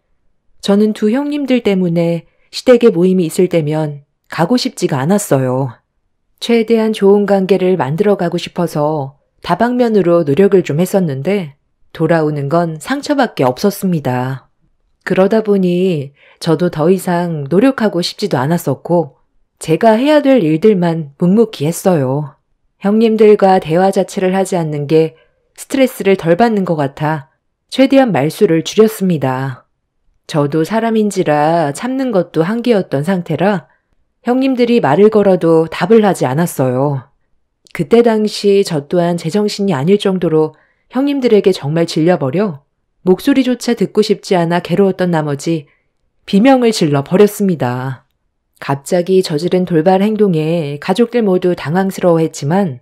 저는 두 형님들 때문에 시댁에 모임이 있을 때면 가고 싶지가 않았어요. 최대한 좋은 관계를 만들어가고 싶어서 다방면으로 노력을 좀 했었는데 돌아오는 건 상처밖에 없었습니다. 그러다 보니 저도 더 이상 노력하고 싶지도 않았었고 제가 해야 될 일들만 묵묵히 했어요. 형님들과 대화 자체를 하지 않는 게 스트레스를 덜 받는 것 같아 최대한 말수를 줄였습니다. 저도 사람인지라 참는 것도 한계였던 상태라 형님들이 말을 걸어도 답을 하지 않았어요. 그때 당시 저 또한 제정신이 아닐 정도로 형님들에게 정말 질려버려 목소리조차 듣고 싶지 않아 괴로웠던 나머지 비명을 질러 버렸습니다. 갑자기 저지른 돌발 행동에 가족들 모두 당황스러워했지만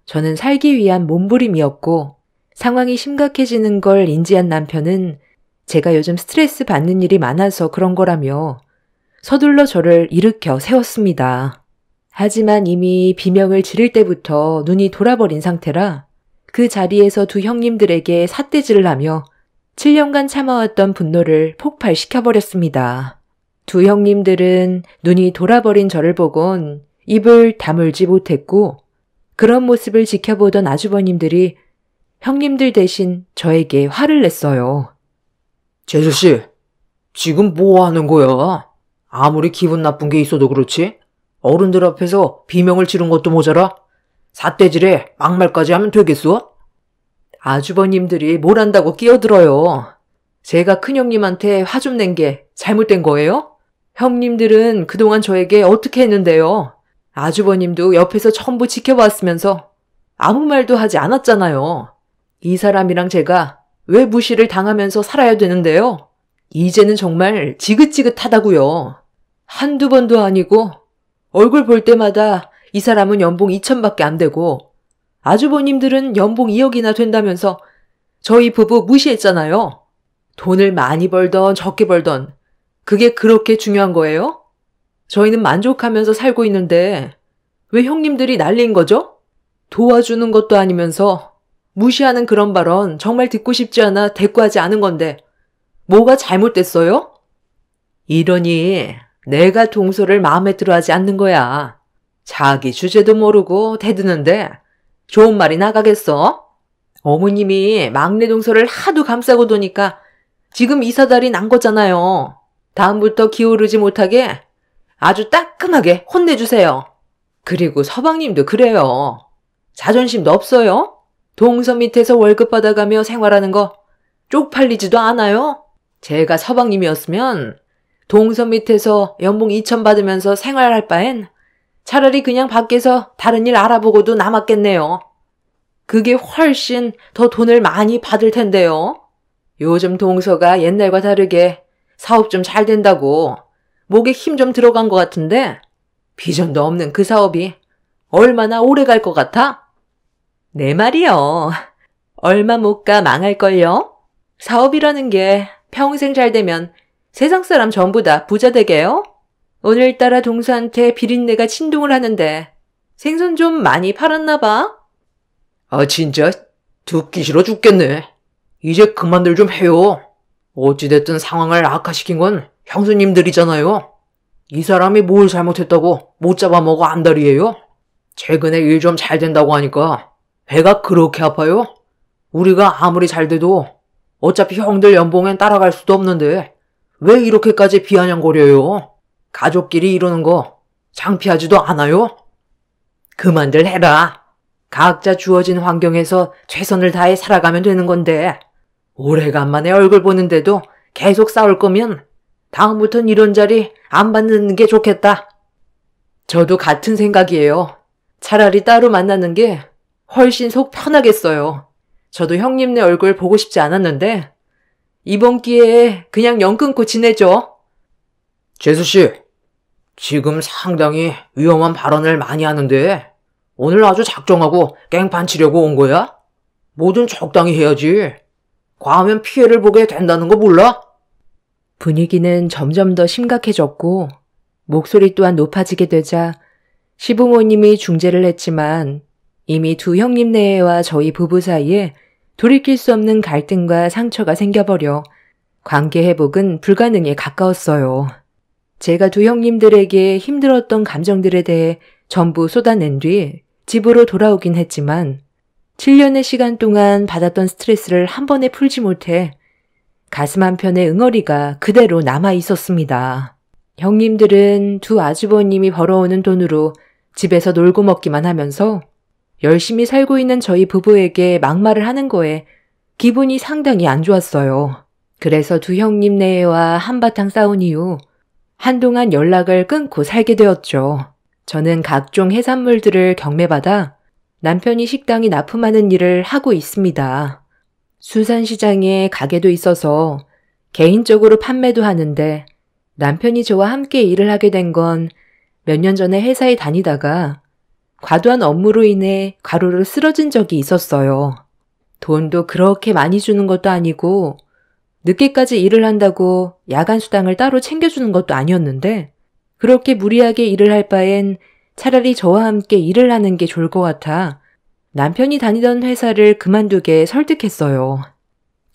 저는 살기 위한 몸부림이었고 상황이 심각해지는 걸 인지한 남편은 제가 요즘 스트레스 받는 일이 많아서 그런 거라며 서둘러 저를 일으켜 세웠습니다. 하지만 이미 비명을 지를 때부터 눈이 돌아버린 상태라 그 자리에서 두 형님들에게 삿대질을 하며 7년간 참아왔던 분노를 폭발시켜버렸습니다. 두 형님들은 눈이 돌아버린 저를 보곤 입을 다물지 못했고 그런 모습을 지켜보던 아주버님들이 형님들 대신 저에게 화를 냈어요. 재수씨, 지금 뭐 하는 거야? 아무리 기분 나쁜 게 있어도 그렇지? 어른들 앞에서 비명을 지른 것도 모자라? 삿대질에 막말까지 하면 되겠어? 아주버님들이 뭘 한다고 끼어들어요. 제가 큰형님한테 화 좀 낸 게 잘못된 거예요? 형님들은 그동안 저에게 어떻게 했는데요? 아주버님도 옆에서 전부 지켜봤으면서 아무 말도 하지 않았잖아요. 이 사람이랑 제가 왜 무시를 당하면서 살아야 되는데요? 이제는 정말 지긋지긋하다고요. 한두 번도 아니고 얼굴 볼 때마다 이 사람은 연봉 2천밖에 안 되고 아주버님들은 연봉 2억이나 된다면서 저희 부부 무시했잖아요. 돈을 많이 벌던 적게 벌던 그게 그렇게 중요한 거예요? 저희는 만족하면서 살고 있는데 왜 형님들이 난리인 거죠? 도와주는 것도 아니면서 무시하는 그런 발언 정말 듣고 싶지 않아 대꾸하지 않은 건데 뭐가 잘못됐어요? 이러니 내가 동서를 마음에 들어하지 않는 거야. 자기 주제도 모르고 대드는데 좋은 말이 나가겠어? 어머님이 막내 동서를 하도 감싸고 도니까 지금 이 사달이 난 거잖아요. 다음부터 기어오르지 못하게 아주 따끔하게 혼내주세요. 그리고 서방님도 그래요. 자존심도 없어요? 동서 밑에서 월급 받아가며 생활하는 거 쪽팔리지도 않아요? 제가 서방님이었으면 동서 밑에서 연봉 2천 받으면서 생활할 바엔 차라리 그냥 밖에서 다른 일 알아보고도 남았겠네요. 그게 훨씬 더 돈을 많이 받을 텐데요. 요즘 동서가 옛날과 다르게 사업 좀 잘 된다고 목에 힘 좀 들어간 것 같은데 비전도 없는 그 사업이 얼마나 오래 갈 것 같아? 내 말이요. 얼마 못 가 망할걸요? 사업이라는 게 평생 잘 되면 세상 사람 전부 다 부자 되게요? 오늘따라 동서한테 비린내가 진동을 하는데 생선 좀 많이 팔았나 봐? 아, 진짜 듣기 싫어 죽겠네. 이제 그만들 좀 해요. 어찌됐든 상황을 악화시킨 건 형수님들이잖아요. 이 사람이 뭘 잘못했다고 못 잡아먹어 안달이에요? 최근에 일 좀 잘 된다고 하니까 배가 그렇게 아파요? 우리가 아무리 잘 돼도 어차피 형들 연봉엔 따라갈 수도 없는데 왜 이렇게까지 비아냥거려요? 가족끼리 이러는 거 창피하지도 않아요? 그만들 해라. 각자 주어진 환경에서 최선을 다해 살아가면 되는 건데 오래간만에 얼굴 보는데도 계속 싸울 거면 다음부턴 이런 자리 안 받는 게 좋겠다. 저도 같은 생각이에요. 차라리 따로 만나는 게 훨씬 속 편하겠어요. 저도 형님네 얼굴 보고 싶지 않았는데 이번 기회에 그냥 연 끊고 지내죠. 재수씨, 지금 상당히 위험한 발언을 많이 하는데 오늘 아주 작정하고 깽판 치려고 온 거야? 뭐든 적당히 해야지. 과하면 피해를 보게 된다는 거 몰라? 분위기는 점점 더 심각해졌고 목소리 또한 높아지게 되자 시부모님이 중재를 했지만 이미 두 형님네와 저희 부부 사이에 돌이킬 수 없는 갈등과 상처가 생겨버려 관계 회복은 불가능에 가까웠어요. 제가 두 형님들에게 힘들었던 감정들에 대해 전부 쏟아낸 뒤 집으로 돌아오긴 했지만 7년의 시간 동안 받았던 스트레스를 한 번에 풀지 못해 가슴 한편에 응어리가 그대로 남아 있었습니다. 형님들은 두 아주버님이 벌어오는 돈으로 집에서 놀고 먹기만 하면서 열심히 살고 있는 저희 부부에게 막말을 하는 거에 기분이 상당히 안 좋았어요. 그래서 두 형님 내외와 한바탕 싸운 이후 한동안 연락을 끊고 살게 되었죠. 저는 각종 해산물들을 경매받아 남편이 식당에 납품하는 일을 하고 있습니다. 수산시장에 가게도 있어서 개인적으로 판매도 하는데 남편이 저와 함께 일을 하게 된 건 몇 년 전에 회사에 다니다가 과도한 업무로 인해 과로로 쓰러진 적이 있었어요. 돈도 그렇게 많이 주는 것도 아니고 늦게까지 일을 한다고 야간 수당을 따로 챙겨주는 것도 아니었는데 그렇게 무리하게 일을 할 바엔 차라리 저와 함께 일을 하는 게 좋을 것 같아 남편이 다니던 회사를 그만두게 설득했어요.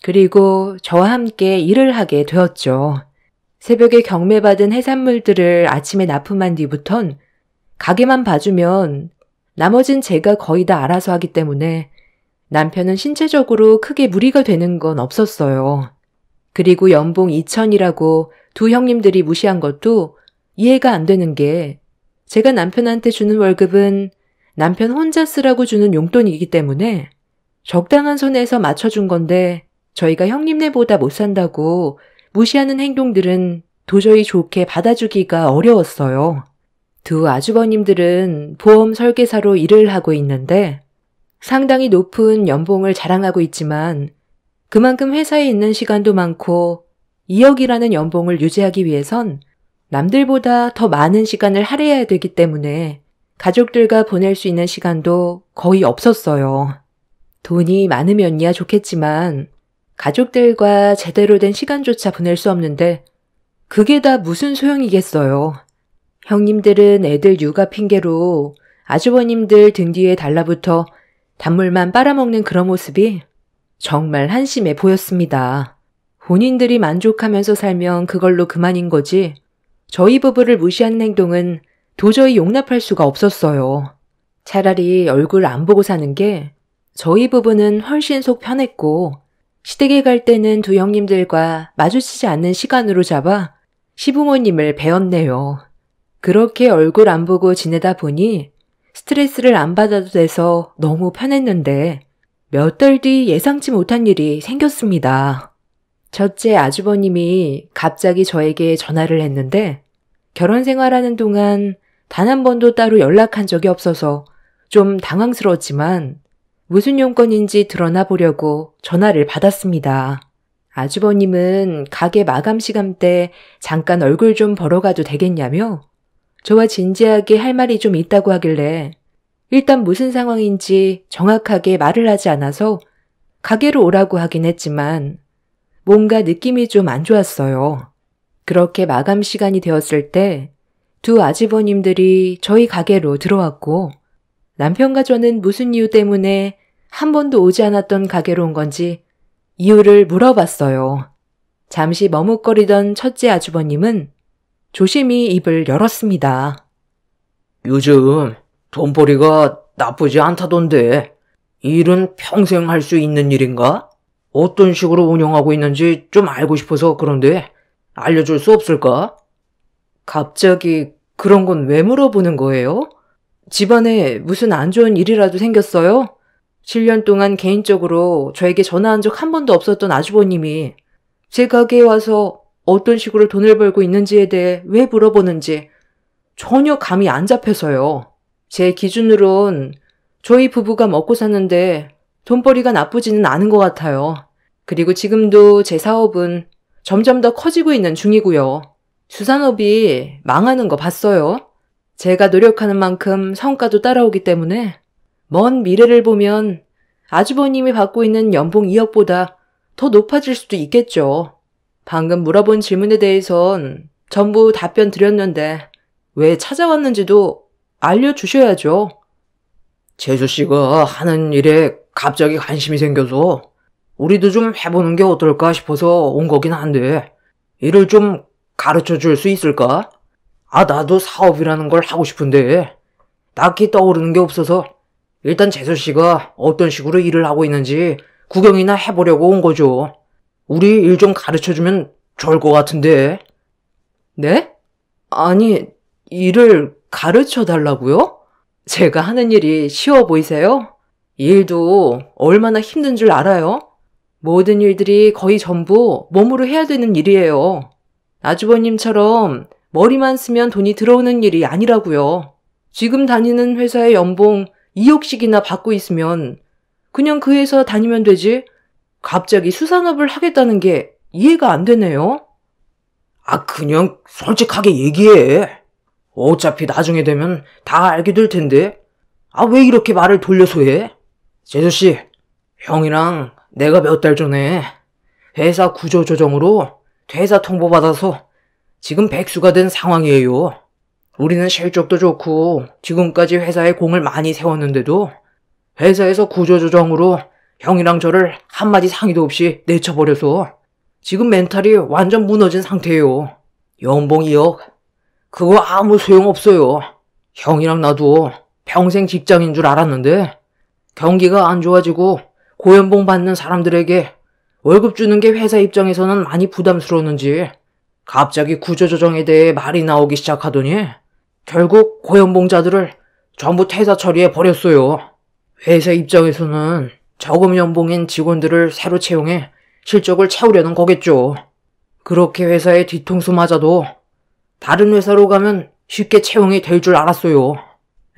그리고 저와 함께 일을 하게 되었죠. 새벽에 경매받은 해산물들을 아침에 납품한 뒤부턴 가게만 봐주면 나머진 제가 거의 다 알아서 하기 때문에 남편은 신체적으로 크게 무리가 되는 건 없었어요. 그리고 연봉 2천이라고 두 형님들이 무시한 것도 이해가 안 되는 게 제가 남편한테 주는 월급은 남편 혼자 쓰라고 주는 용돈이기 때문에 적당한 선에서 맞춰준 건데 저희가 형님네보다 못 산다고 무시하는 행동들은 도저히 좋게 받아주기가 어려웠어요. 두 아주버님들은 보험 설계사로 일을 하고 있는데 상당히 높은 연봉을 자랑하고 있지만 그만큼 회사에 있는 시간도 많고 2억이라는 연봉을 유지하기 위해선 남들보다 더 많은 시간을 할애해야 되기 때문에 가족들과 보낼 수 있는 시간도 거의 없었어요. 돈이 많으면야 좋겠지만 가족들과 제대로 된 시간조차 보낼 수 없는데 그게 다 무슨 소용이겠어요. 형님들은 애들 육아 핑계로 아주버님들 등 뒤에 달라붙어 단물만 빨아먹는 그런 모습이 정말 한심해 보였습니다. 본인들이 만족하면서 살면 그걸로 그만인 거지 저희 부부를 무시하는 행동은 도저히 용납할 수가 없었어요. 차라리 얼굴 안 보고 사는 게 저희 부부는 훨씬 속 편했고 시댁에 갈 때는 두 형님들과 마주치지 않는 시간으로 잡아 시부모님을 배웠네요. 그렇게 얼굴 안 보고 지내다 보니 스트레스를 안 받아도 돼서 너무 편했는데 몇 달 뒤 예상치 못한 일이 생겼습니다. 첫째 아주버님이 갑자기 저에게 전화를 했는데 결혼 생활하는 동안 단 한 번도 따로 연락한 적이 없어서 좀 당황스러웠지만 무슨 용건인지 드러나 보려고 전화를 받았습니다. 아주버님은 가게 마감 시간 때 잠깐 얼굴 좀 보러 가도 되겠냐며 저와 진지하게 할 말이 좀 있다고 하길래 일단 무슨 상황인지 정확하게 말을 하지 않아서 가게로 오라고 하긴 했지만 뭔가 느낌이 좀 안 좋았어요. 그렇게 마감 시간이 되었을 때 두 아주버님들이 저희 가게로 들어왔고 남편과 저는 무슨 이유 때문에 한 번도 오지 않았던 가게로 온 건지 이유를 물어봤어요. 잠시 머뭇거리던 첫째 아주버님은 조심히 입을 열었습니다. 요즘 돈벌이가 나쁘지 않다던데 일은 평생 할 수 있는 일인가? 어떤 식으로 운영하고 있는지 좀 알고 싶어서 그런데 알려줄 수 없을까? 갑자기 그런 건 왜 물어보는 거예요? 집안에 무슨 안 좋은 일이라도 생겼어요? 7년 동안 개인적으로 저에게 전화한 적 한 번도 없었던 아주버님이 제 가게에 와서 어떤 식으로 돈을 벌고 있는지에 대해 왜 물어보는지 전혀 감이 안 잡혀서요. 제 기준으론 저희 부부가 먹고 사는데 돈벌이가 나쁘지는 않은 것 같아요. 그리고 지금도 제 사업은 점점 더 커지고 있는 중이고요. 수산업이 망하는 거 봤어요. 제가 노력하는 만큼 성과도 따라오기 때문에 먼 미래를 보면 아주버님이 받고 있는 연봉 2억보다 더 높아질 수도 있겠죠. 방금 물어본 질문에 대해선 전부 답변 드렸는데 왜 찾아왔는지도 알려주셔야죠. 재수 씨가 하는 일에 갑자기 관심이 생겨서 우리도 좀 해보는 게 어떨까 싶어서 온 거긴 한데 일을 좀 가르쳐 줄 수 있을까? 나도 사업이라는 걸 하고 싶은데 딱히 떠오르는 게 없어서 일단 재수 씨가 어떤 식으로 일을 하고 있는지 구경이나 해보려고 온 거죠. 우리 일 좀 가르쳐주면 좋을 것 같은데. 네? 아니, 일을 가르쳐 달라고요? 제가 하는 일이 쉬워 보이세요? 이 일도 얼마나 힘든 줄 알아요? 모든 일들이 거의 전부 몸으로 해야 되는 일이에요. 아주버님처럼 머리만 쓰면 돈이 들어오는 일이 아니라고요. 지금 다니는 회사의 연봉 2억씩이나 받고 있으면 그냥 그 회사 다니면 되지. 갑자기 수산업을 하겠다는 게 이해가 안 되네요. 그냥 솔직하게 얘기해. 어차피 나중에 되면 다 알게 될 텐데. 왜 이렇게 말을 돌려서 해? 제수씨, 형이랑 내가 몇 달 전에 회사 구조조정으로 퇴사 통보받아서 지금 백수가 된 상황이에요. 우리는 실적도 좋고 지금까지 회사에 공을 많이 세웠는데도 회사에서 구조조정으로 형이랑 저를 한마디 상의도 없이 내쳐버려서 지금 멘탈이 완전 무너진 상태예요. 연봉 2억. 그거 아무 소용없어요. 형이랑 나도 평생 직장인 줄 알았는데 경기가 안 좋아지고 고연봉 받는 사람들에게 월급 주는 게 회사 입장에서는 많이 부담스러웠는지 갑자기 구조조정에 대해 말이 나오기 시작하더니 결국 고연봉자들을 전부 퇴사 처리해 버렸어요. 회사 입장에서는 저금 연봉인 직원들을 새로 채용해 실적을 채우려는 거겠죠. 그렇게 회사의 뒤통수 맞아도 다른 회사로 가면 쉽게 채용이 될 줄 알았어요.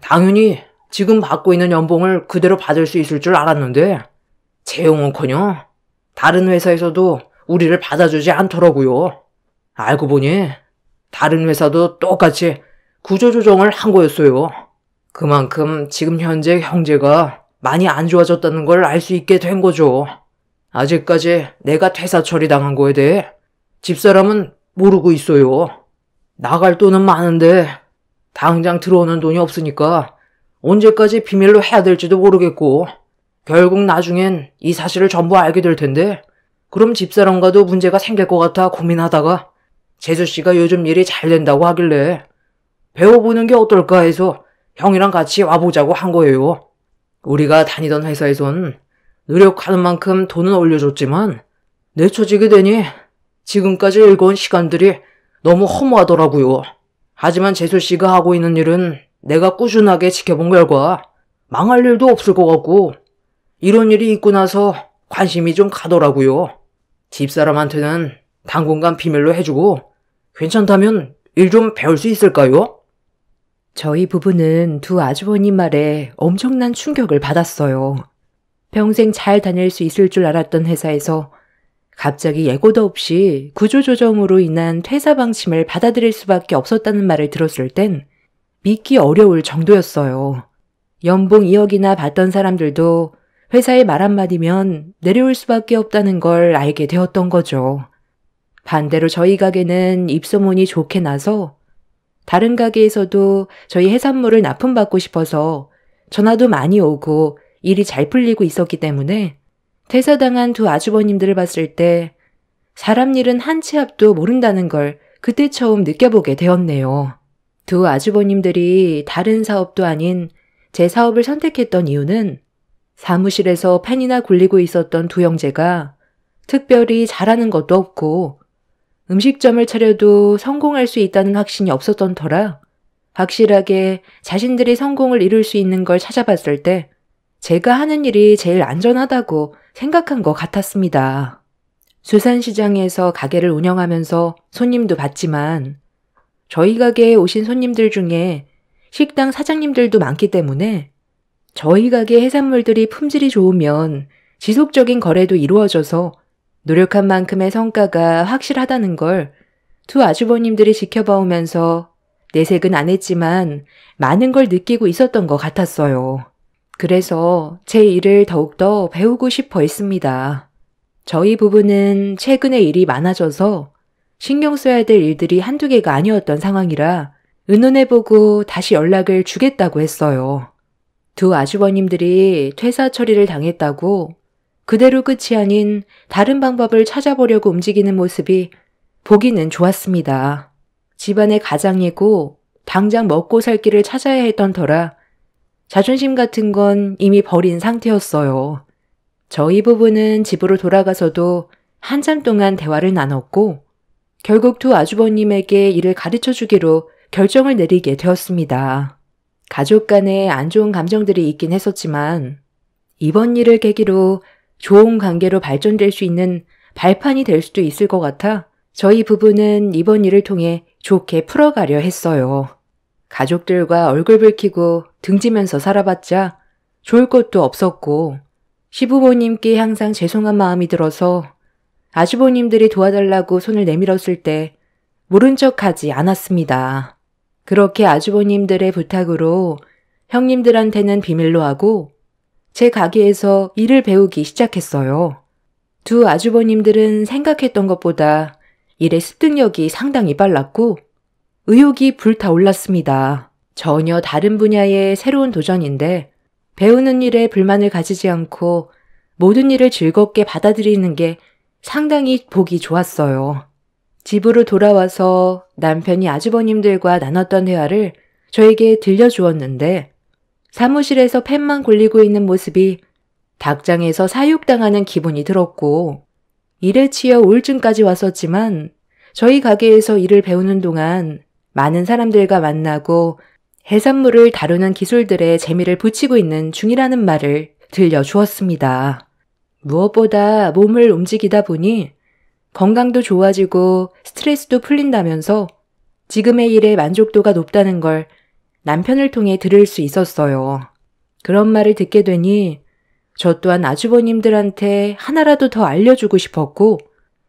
당연히 지금 받고 있는 연봉을 그대로 받을 수 있을 줄 알았는데 채용은커녕 다른 회사에서도 우리를 받아주지 않더라고요. 알고 보니 다른 회사도 똑같이 구조조정을 한 거였어요. 그만큼 지금 현재 형제가 많이 안 좋아졌다는 걸 알 수 있게 된 거죠. 아직까지 내가 퇴사 처리당한 거에 대해 집사람은 모르고 있어요. 나갈 돈은 많은데 당장 들어오는 돈이 없으니까 언제까지 비밀로 해야 될지도 모르겠고 결국 나중엔 이 사실을 전부 알게 될 텐데 그럼 집사람과도 문제가 생길 것 같아 고민하다가 재수씨가 요즘 일이 잘 된다고 하길래 배워보는 게 어떨까 해서 형이랑 같이 와보자고 한 거예요. 우리가 다니던 회사에선 노력하는 만큼 돈은 올려줬지만 내쳐지게 되니 지금까지 읽어온 시간들이 너무 허무하더라고요. 하지만 재수씨가 하고 있는 일은 내가 꾸준하게 지켜본 결과 망할 일도 없을 것 같고 이런 일이 있고 나서 관심이 좀 가더라고요. 집사람한테는 당분간 비밀로 해주고 괜찮다면 일 좀 배울 수 있을까요? 저희 부부는 두 아주버님 말에 엄청난 충격을 받았어요. 평생 잘 다닐 수 있을 줄 알았던 회사에서 갑자기 예고도 없이 구조조정으로 인한 퇴사 방침을 받아들일 수밖에 없었다는 말을 들었을 땐 믿기 어려울 정도였어요. 연봉 2억이나 받던 사람들도 회사의 말 한마디면 내려올 수밖에 없다는 걸 알게 되었던 거죠. 반대로 저희 가게는 입소문이 좋게 나서 다른 가게에서도 저희 해산물을 납품받고 싶어서 전화도 많이 오고 일이 잘 풀리고 있었기 때문에 퇴사당한 두 아주버님들을 봤을 때 사람 일은 한 치 앞도 모른다는 걸 그때 처음 느껴보게 되었네요. 두 아주버님들이 다른 사업도 아닌 제 사업을 선택했던 이유는 사무실에서 펜이나 굴리고 있었던 두 형제가 특별히 잘하는 것도 없고 음식점을 차려도 성공할 수 있다는 확신이 없었던 터라 확실하게 자신들이 성공을 이룰 수 있는 걸 찾아봤을 때 제가 하는 일이 제일 안전하다고 생각한 것 같았습니다. 수산시장에서 가게를 운영하면서 손님도 받지만 저희 가게에 오신 손님들 중에 식당 사장님들도 많기 때문에 저희 가게 해산물들이 품질이 좋으면 지속적인 거래도 이루어져서 노력한 만큼의 성과가 확실하다는 걸 두 아주버님들이 지켜봐오면서 내색은 안 했지만 많은 걸 느끼고 있었던 것 같았어요. 그래서 제 일을 더욱더 배우고 싶어 했습니다. 저희 부부는 최근에 일이 많아져서 신경 써야 될 일들이 한두 개가 아니었던 상황이라 의논해보고 다시 연락을 주겠다고 했어요. 두 아주버님들이 퇴사 처리를 당했다고 그대로 끝이 아닌 다른 방법을 찾아보려고 움직이는 모습이 보기는 좋았습니다. 집안의 가장이고 당장 먹고 살 길을 찾아야 했던 터라 자존심 같은 건 이미 버린 상태였어요. 저희 부부는 집으로 돌아가서도 한참 동안 대화를 나눴고 결국 두 아주버님에게 일을 가르쳐 주기로 결정을 내리게 되었습니다. 가족 간에 안 좋은 감정들이 있긴 했었지만 이번 일을 계기로 좋은 관계로 발전될 수 있는 발판이 될 수도 있을 것 같아 저희 부부는 이번 일을 통해 좋게 풀어가려 했어요. 가족들과 얼굴 붉히고 등지면서 살아봤자 좋을 것도 없었고 시부모님께 항상 죄송한 마음이 들어서 아주버님들이 도와달라고 손을 내밀었을 때 모른 척하지 않았습니다. 그렇게 아주버님들의 부탁으로 형님들한테는 비밀로 하고 제 가게에서 일을 배우기 시작했어요. 두 아주버님들은 생각했던 것보다 일의 습득력이 상당히 빨랐고 의욕이 불타올랐습니다. 전혀 다른 분야의 새로운 도전인데 배우는 일에 불만을 가지지 않고 모든 일을 즐겁게 받아들이는 게 상당히 보기 좋았어요. 집으로 돌아와서 남편이 아주버님들과 나눴던 대화를 저에게 들려주었는데 사무실에서 펜만 굴리고 있는 모습이 닭장에서 사육당하는 기분이 들었고 일에 치여 우울증까지 왔었지만 저희 가게에서 일을 배우는 동안 많은 사람들과 만나고 해산물을 다루는 기술들에 재미를 붙이고 있는 중이라는 말을 들려주었습니다. 무엇보다 몸을 움직이다 보니 건강도 좋아지고 스트레스도 풀린다면서 지금의 일에 만족도가 높다는 걸 남편을 통해 들을 수 있었어요. 그런 말을 듣게 되니 저 또한 아주버님들한테 하나라도 더 알려주고 싶었고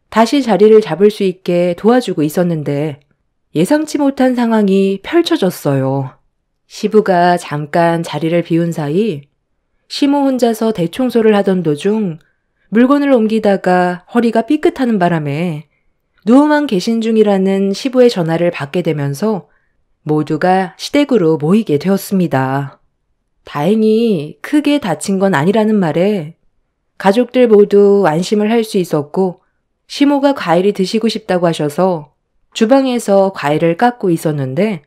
다시 자리를 잡을 수 있게 도와주고 있었는데 예상치 못한 상황이 펼쳐졌어요. 시부가 잠깐 자리를 비운 사이 시모 혼자서 대청소를 하던 도중 물건을 옮기다가 허리가 삐끗하는 바람에 누워만 계신 중이라는 시부의 전화를 받게 되면서 모두가 시댁으로 모이게 되었습니다. 다행히 크게 다친 건 아니라는 말에 가족들 모두 안심을 할 수 있었고 시모가 과일이 드시고 싶다고 하셔서 주방에서 과일을 깎고 있었는데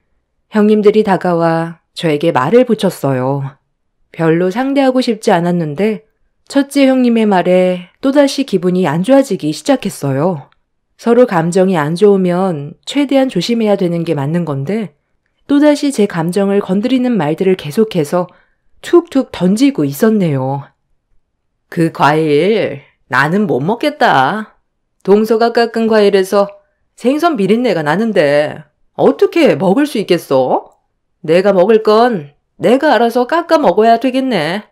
형님들이 다가와 저에게 말을 붙였어요. 별로 상대하고 싶지 않았는데 첫째 형님의 말에 또다시 기분이 안 좋아지기 시작했어요. 서로 감정이 안 좋으면 최대한 조심해야 되는 게 맞는 건데 또다시 제 감정을 건드리는 말들을 계속해서 툭툭 던지고 있었네요. 그 과일 나는 못 먹겠다. 동서가 깎은 과일에서 생선 비린내가 나는데 어떻게 먹을 수 있겠어? 내가 먹을 건 내가 알아서 깎아 먹어야 되겠네.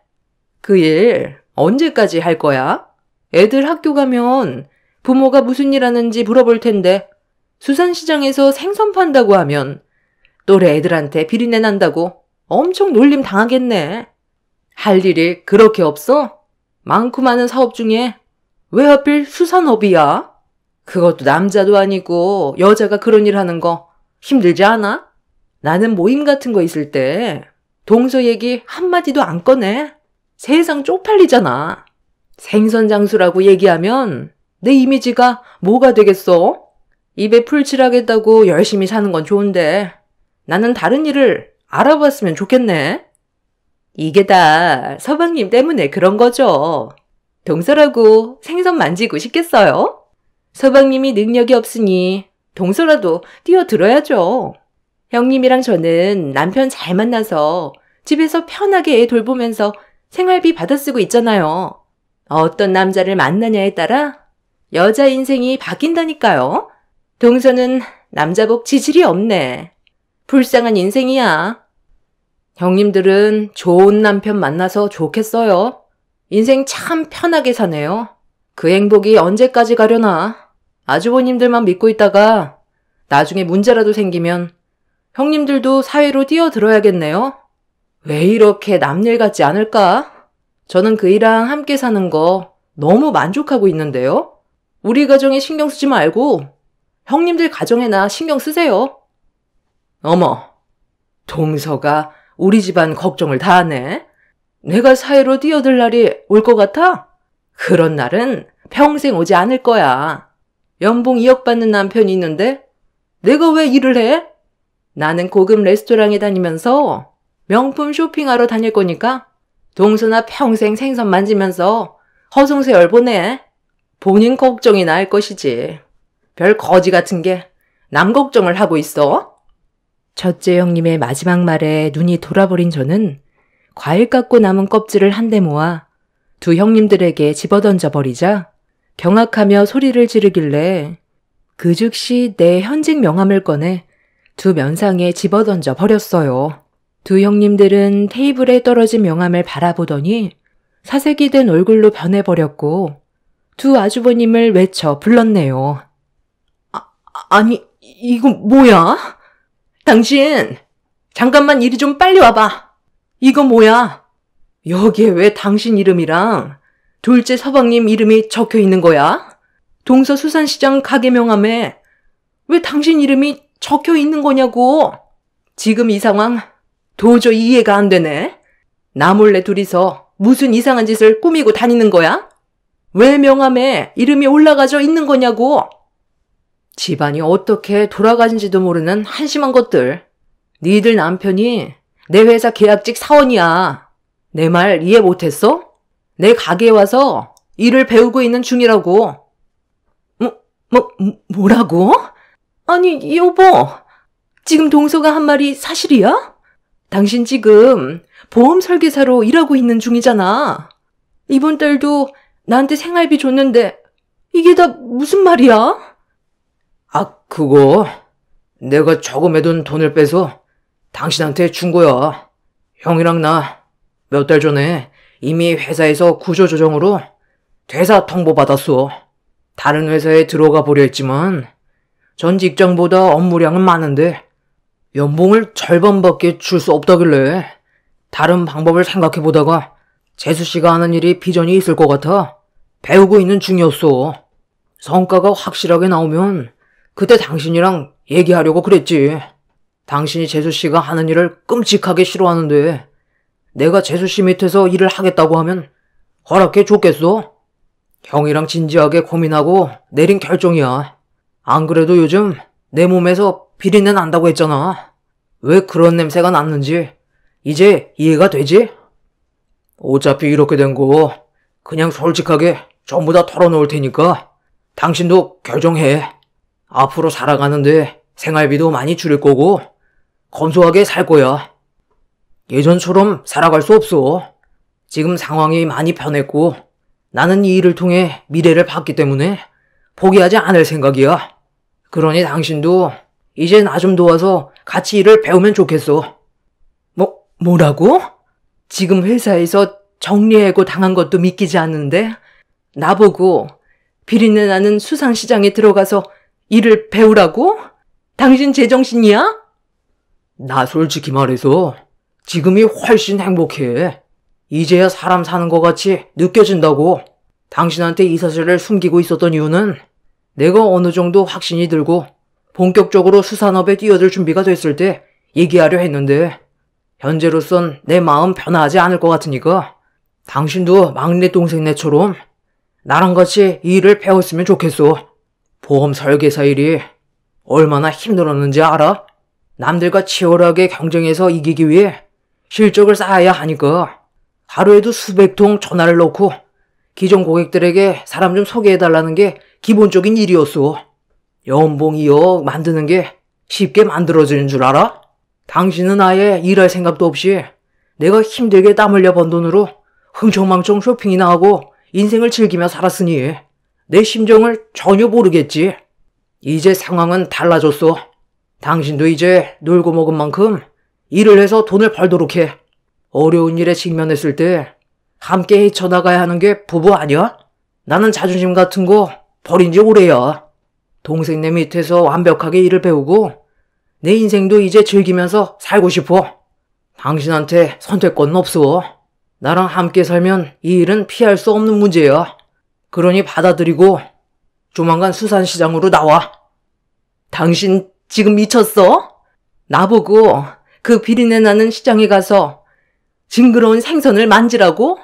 그 일 언제까지 할 거야? 애들 학교 가면 부모가 무슨 일 하는지 물어볼 텐데 수산시장에서 생선 판다고 하면 또래 애들한테 비린내 난다고 엄청 놀림 당하겠네. 할 일이 그렇게 없어? 많고 많은 사업 중에 왜 하필 수산업이야? 그것도 남자도 아니고 여자가 그런 일 하는 거 힘들지 않아? 나는 모임 같은 거 있을 때 동서 얘기 한마디도 안 꺼내. 세상 쪽팔리잖아. 생선 장수라고 얘기하면 내 이미지가 뭐가 되겠어? 입에 풀칠하겠다고 열심히 사는 건 좋은데 나는 다른 일을 알아봤으면 좋겠네. 이게 다 서방님 때문에 그런 거죠. 동서라고 생선 만지고 싶겠어요? 서방님이 능력이 없으니 동서라도 뛰어들어야죠. 형님이랑 저는 남편 잘 만나서 집에서 편하게 애 돌보면서 생활비 받아 쓰고 있잖아요. 어떤 남자를 만나냐에 따라 여자 인생이 바뀐다니까요. 동서는 남자복 지질이 없네. 불쌍한 인생이야. 형님들은 좋은 남편 만나서 좋겠어요. 인생 참 편하게 사네요. 그 행복이 언제까지 가려나. 아주버님들만 믿고 있다가 나중에 문제라도 생기면 형님들도 사회로 뛰어들어야겠네요. 왜 이렇게 남일 같지 않을까? 저는 그이랑 함께 사는 거 너무 만족하고 있는데요. 우리 가정에 신경 쓰지 말고 형님들 가정에나 신경 쓰세요. 어머, 동서가 우리 집안 걱정을 다 하네. 내가 사회로 뛰어들 날이 올 것 같아? 그런 날은 평생 오지 않을 거야. 연봉 2억 받는 남편이 있는데 내가 왜 일을 해? 나는 고급 레스토랑에 다니면서 명품 쇼핑하러 다닐 거니까 동서나 평생 생선 만지면서 허송세월 보내. 본인 걱정이나 할 것이지. 별 거지 같은 게 남 걱정을 하고 있어? 첫째 형님의 마지막 말에 눈이 돌아버린 저는 과일 깎고 남은 껍질을 한데 모아 두 형님들에게 집어던져 버리자 경악하며 소리를 지르길래 그 즉시 내 현직 명함을 꺼내 두 면상에 집어던져 버렸어요. 두 형님들은 테이블에 떨어진 명함을 바라보더니 사색이 된 얼굴로 변해버렸고 두 아주버님을 외쳐 불렀네요. 아니, 이거 뭐야? 당신, 잠깐만 이리 좀 빨리 와봐. 이거 뭐야? 여기에 왜 당신 이름이랑 둘째 서방님 이름이 적혀 있는 거야? 동서수산시장 가게 명함에 왜 당신 이름이 적혀 있는 거냐고. 지금 이 상황 도저히 이해가 안 되네. 나 몰래 둘이서 무슨 이상한 짓을 꾸미고 다니는 거야? 왜 명함에 이름이 올라가져 있는 거냐고. 집안이 어떻게 돌아가는지도 모르는 한심한 것들. 니들 남편이 내 회사 계약직 사원이야. 내 말 이해 못했어? 내 가게에 와서 일을 배우고 있는 중이라고. 뭐라고? 아니, 여보. 지금 동서가 한 말이 사실이야? 당신 지금 보험 설계사로 일하고 있는 중이잖아. 이번 달도 나한테 생활비 줬는데 이게 다 무슨 말이야? 그거 내가 저금해둔 돈을 빼서 당신한테 준 거야. 형이랑 나 몇 달 전에 이미 회사에서 구조조정으로 퇴사 통보 받았어. 다른 회사에 들어가 보려 했지만 전 직장보다 업무량은 많은데 연봉을 절반밖에 줄 수 없다길래 다른 방법을 생각해 보다가 재수 씨가 하는 일이 비전이 있을 것 같아 배우고 있는 중이었어. 성과가 확실하게 나오면 그때 당신이랑 얘기하려고 그랬지. 당신이 재수 씨가 하는 일을 끔찍하게 싫어하는데 내가 재수 씨 밑에서 일을 하겠다고 하면 허락해 줬겠어? 형이랑 진지하게 고민하고 내린 결정이야. 안 그래도 요즘 내 몸에서 비린내 난다고 했잖아. 왜 그런 냄새가 났는지 이제 이해가 되지? 어차피 이렇게 된 거 그냥 솔직하게 전부 다 털어놓을 테니까 당신도 결정해. 앞으로 살아가는데 생활비도 많이 줄일 거고 검소하게 살 거야. 예전처럼 살아갈 수 없어. 지금 상황이 많이 변했고 나는 이 일을 통해 미래를 봤기 때문에 포기하지 않을 생각이야. 그러니 당신도 이제 나 좀 도와서 같이 일을 배우면 좋겠어. 뭐라고? 지금 회사에서 정리해고 당한 것도 믿기지 않는데 나보고 비린내 나는 수산시장에 들어가서 일을 배우라고? 당신 제정신이야? 나 솔직히 말해서 지금이 훨씬 행복해. 이제야 사람 사는 것 같이 느껴진다고. 당신한테 이 사실을 숨기고 있었던 이유는 내가 어느 정도 확신이 들고 본격적으로 수산업에 뛰어들 준비가 됐을 때 얘기하려 했는데 현재로선 내 마음 변화하지 않을 것 같으니까 당신도 막내 동생네처럼 나랑 같이 이 일을 배웠으면 좋겠어. 보험 설계사 일이 얼마나 힘들었는지 알아? 남들과 치열하게 경쟁해서 이기기 위해 실적을 쌓아야 하니까 하루에도 수백 통 전화를 넣고 기존 고객들에게 사람 좀 소개해달라는 게 기본적인 일이었어. 연봉 2억 만드는 게 쉽게 만들어지는 줄 알아? 당신은 아예 일할 생각도 없이 내가 힘들게 땀 흘려 번 돈으로 흥청망청 쇼핑이나 하고 인생을 즐기며 살았으니 내 심정을 전혀 모르겠지. 이제 상황은 달라졌어. 당신도 이제 놀고 먹은 만큼 일을 해서 돈을 벌도록 해. 어려운 일에 직면했을 때 함께 헤쳐나가야 하는 게 부부 아니야? 나는 자존심 같은 거 버린 지 오래야. 동생네 밑에서 완벽하게 일을 배우고 내 인생도 이제 즐기면서 살고 싶어. 당신한테 선택권은 없어. 나랑 함께 살면 이 일은 피할 수 없는 문제야. 그러니 받아들이고 조만간 수산시장으로 나와. 당신 지금 미쳤어? 나보고 그 비린내 나는 시장에 가서 징그러운 생선을 만지라고?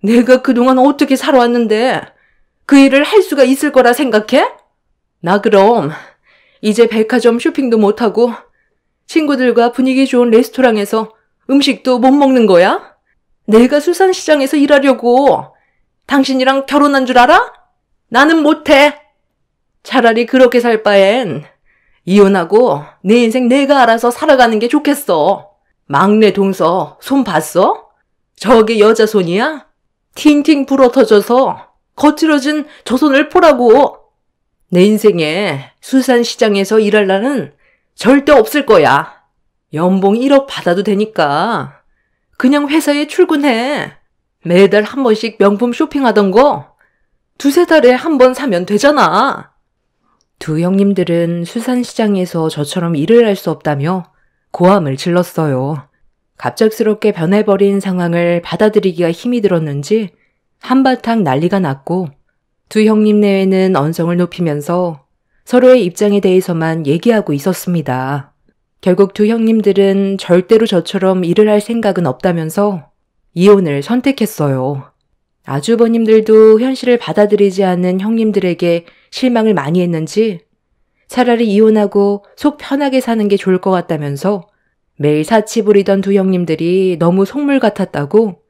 내가 그동안 어떻게 살아왔는데 그 일을 할 수가 있을 거라 생각해? 나 그럼 이제 백화점 쇼핑도 못하고 친구들과 분위기 좋은 레스토랑에서 음식도 못 먹는 거야? 내가 수산시장에서 일하려고 당신이랑 결혼한 줄 알아? 나는 못해. 차라리 그렇게 살 바엔 이혼하고 내 인생 내가 알아서 살아가는 게 좋겠어. 막내 동서 손 봤어? 저게 여자 손이야? 팅팅 불어터져서 거칠어진 저 손을 보라고. 내 인생에 수산시장에서 일할 날은 절대 없을 거야. 연봉 1억 받아도 되니까 그냥 회사에 출근해. 매달 한 번씩 명품 쇼핑하던 거 두세 달에 한 번 사면 되잖아. 두 형님들은 수산시장에서 저처럼 일을 할 수 없다며 고함을 질렀어요. 갑작스럽게 변해버린 상황을 받아들이기가 힘이 들었는지 한바탕 난리가 났고 두 형님 내외는 언성을 높이면서 서로의 입장에 대해서만 얘기하고 있었습니다. 결국 두 형님들은 절대로 저처럼 일을 할 생각은 없다면서 이혼을 선택했어요. 아주버님들도 현실을 받아들이지 않는 형님들에게 실망을 많이 했는지 차라리 이혼하고 속 편하게 사는 게 좋을 것 같다면서 매일 사치 부리던 두 형님들이 너무 속물 같았다고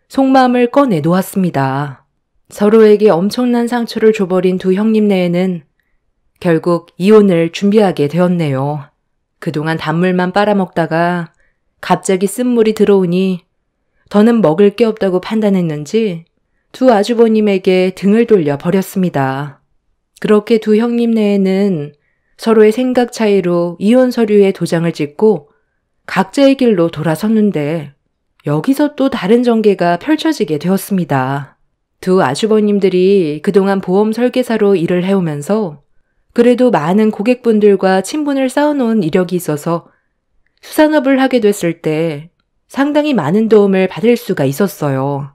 속마음을 꺼내 놓았습니다. 서로에게 엄청난 상처를 줘버린 두 형님 내에는 결국 이혼을 준비하게 되었네요. 그동안 단물만 빨아먹다가 갑자기 쓴물이 들어오니 더는 먹을 게 없다고 판단했는지 두 아주버님에게 등을 돌려 버렸습니다. 그렇게 두 형님 내에는 서로의 생각 차이로 이혼 서류에 도장을 찍고 각자의 길로 돌아섰는데 여기서 또 다른 전개가 펼쳐지게 되었습니다. 두 아주버님들이 그동안 보험 설계사로 일을 해오면서 그래도 많은 고객분들과 친분을 쌓아놓은 이력이 있어서 수산업을 하게 됐을 때 상당히 많은 도움을 받을 수가 있었어요.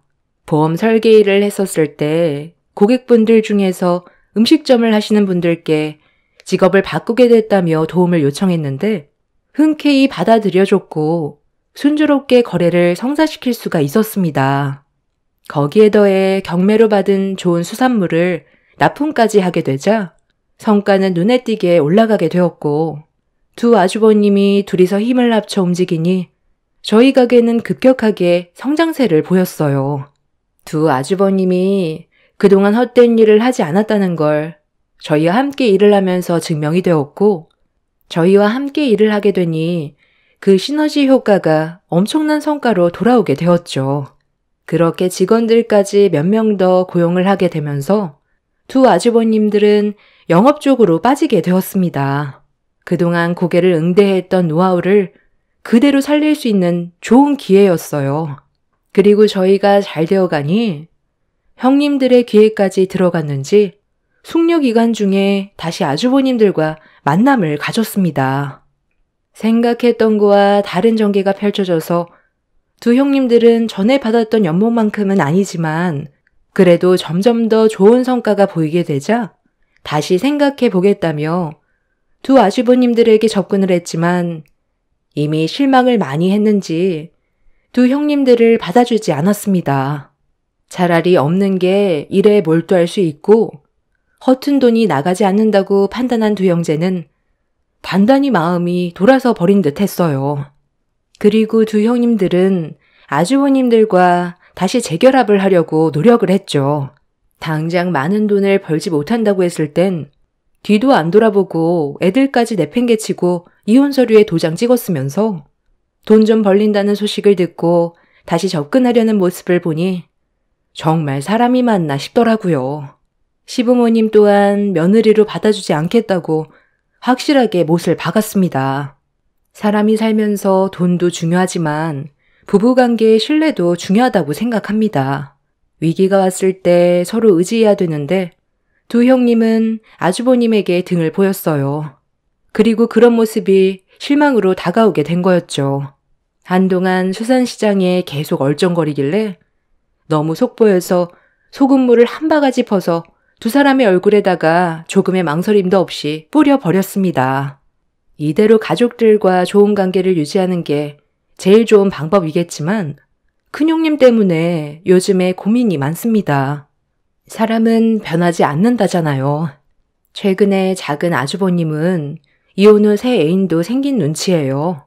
보험 설계 일을 했었을 때 고객분들 중에서 음식점을 하시는 분들께 직업을 바꾸게 됐다며 도움을 요청했는데 흔쾌히 받아들여줬고 순조롭게 거래를 성사시킬 수가 있었습니다. 거기에 더해 경매로 받은 좋은 수산물을 납품까지 하게 되자 성과는 눈에 띄게 올라가게 되었고 두 아주버님이 둘이서 힘을 합쳐 움직이니 저희 가게는 급격하게 성장세를 보였어요. 두 아주버님이 그동안 헛된 일을 하지 않았다는 걸 저희와 함께 일을 하면서 증명이 되었고 저희와 함께 일을 하게 되니 그 시너지 효과가 엄청난 성과로 돌아오게 되었죠. 그렇게 직원들까지 몇 명 더 고용을 하게 되면서 두 아주버님들은 영업 쪽으로 빠지게 되었습니다. 그동안 고객을 응대했던 노하우를 그대로 살릴 수 있는 좋은 기회였어요. 그리고 저희가 잘 되어가니 형님들의 기회까지 들어갔는지 숙려 기간 중에 다시 아주버님들과 만남을 가졌습니다. 생각했던 거와 다른 전개가 펼쳐져서 두 형님들은 전에 받았던 연봉만큼은 아니지만 그래도 점점 더 좋은 성과가 보이게 되자 다시 생각해 보겠다며 두 아주버님들에게 접근을 했지만 이미 실망을 많이 했는지 두 형님들을 받아주지 않았습니다. 차라리 없는 게 일에 몰두할 수 있고 허튼 돈이 나가지 않는다고 판단한 두 형제는 단단히 마음이 돌아서 버린 듯 했어요. 그리고 두 형님들은 아주버님들과 다시 재결합을 하려고 노력을 했죠. 당장 많은 돈을 벌지 못한다고 했을 땐 뒤도 안 돌아보고 애들까지 내팽개치고 이혼 서류에 도장 찍었으면서 돈 좀 벌린다는 소식을 듣고 다시 접근하려는 모습을 보니 정말 사람이 맞나 싶더라고요. 시부모님 또한 며느리로 받아주지 않겠다고 확실하게 못을 박았습니다. 사람이 살면서 돈도 중요하지만 부부관계의 신뢰도 중요하다고 생각합니다. 위기가 왔을 때 서로 의지해야 되는데 두 형님은 아주버님에게 등을 보였어요. 그리고 그런 모습이 실망으로 다가오게 된 거였죠. 한동안 수산시장에 계속 얼쩡거리길래 너무 속보여서 소금물을 한 바가지 퍼서 두 사람의 얼굴에다가 조금의 망설임도 없이 뿌려버렸습니다. 이대로 가족들과 좋은 관계를 유지하는 게 제일 좋은 방법이겠지만 큰형님 때문에 요즘에 고민이 많습니다. 사람은 변하지 않는다잖아요. 최근에 작은 아주버님은 이혼 후 새 애인도 생긴 눈치예요.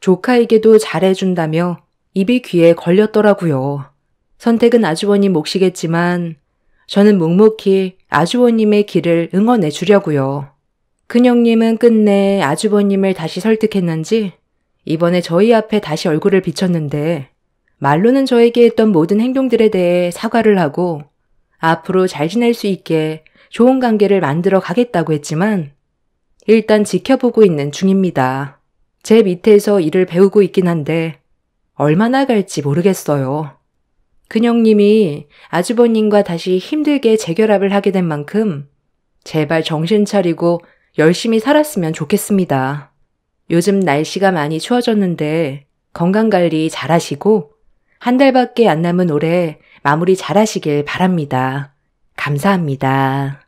조카에게도 잘해준다며 입이 귀에 걸렸더라고요. 선택은 아주버님 몫이겠지만 저는 묵묵히 아주버님의 길을 응원해 주려고요. 큰형님은 끝내 아주버님을 다시 설득했는지 이번에 저희 앞에 다시 얼굴을 비쳤는데 말로는 저에게 했던 모든 행동들에 대해 사과를 하고 앞으로 잘 지낼 수 있게 좋은 관계를 만들어 가겠다고 했지만 일단 지켜보고 있는 중입니다. 제 밑에서 일을 배우고 있긴 한데 얼마나 갈지 모르겠어요. 큰형님이 아주버님과 다시 힘들게 재결합을 하게 된 만큼 제발 정신 차리고 열심히 살았으면 좋겠습니다. 요즘 날씨가 많이 추워졌는데 건강관리 잘하시고 한 달밖에 안 남은 올해 마무리 잘하시길 바랍니다. 감사합니다.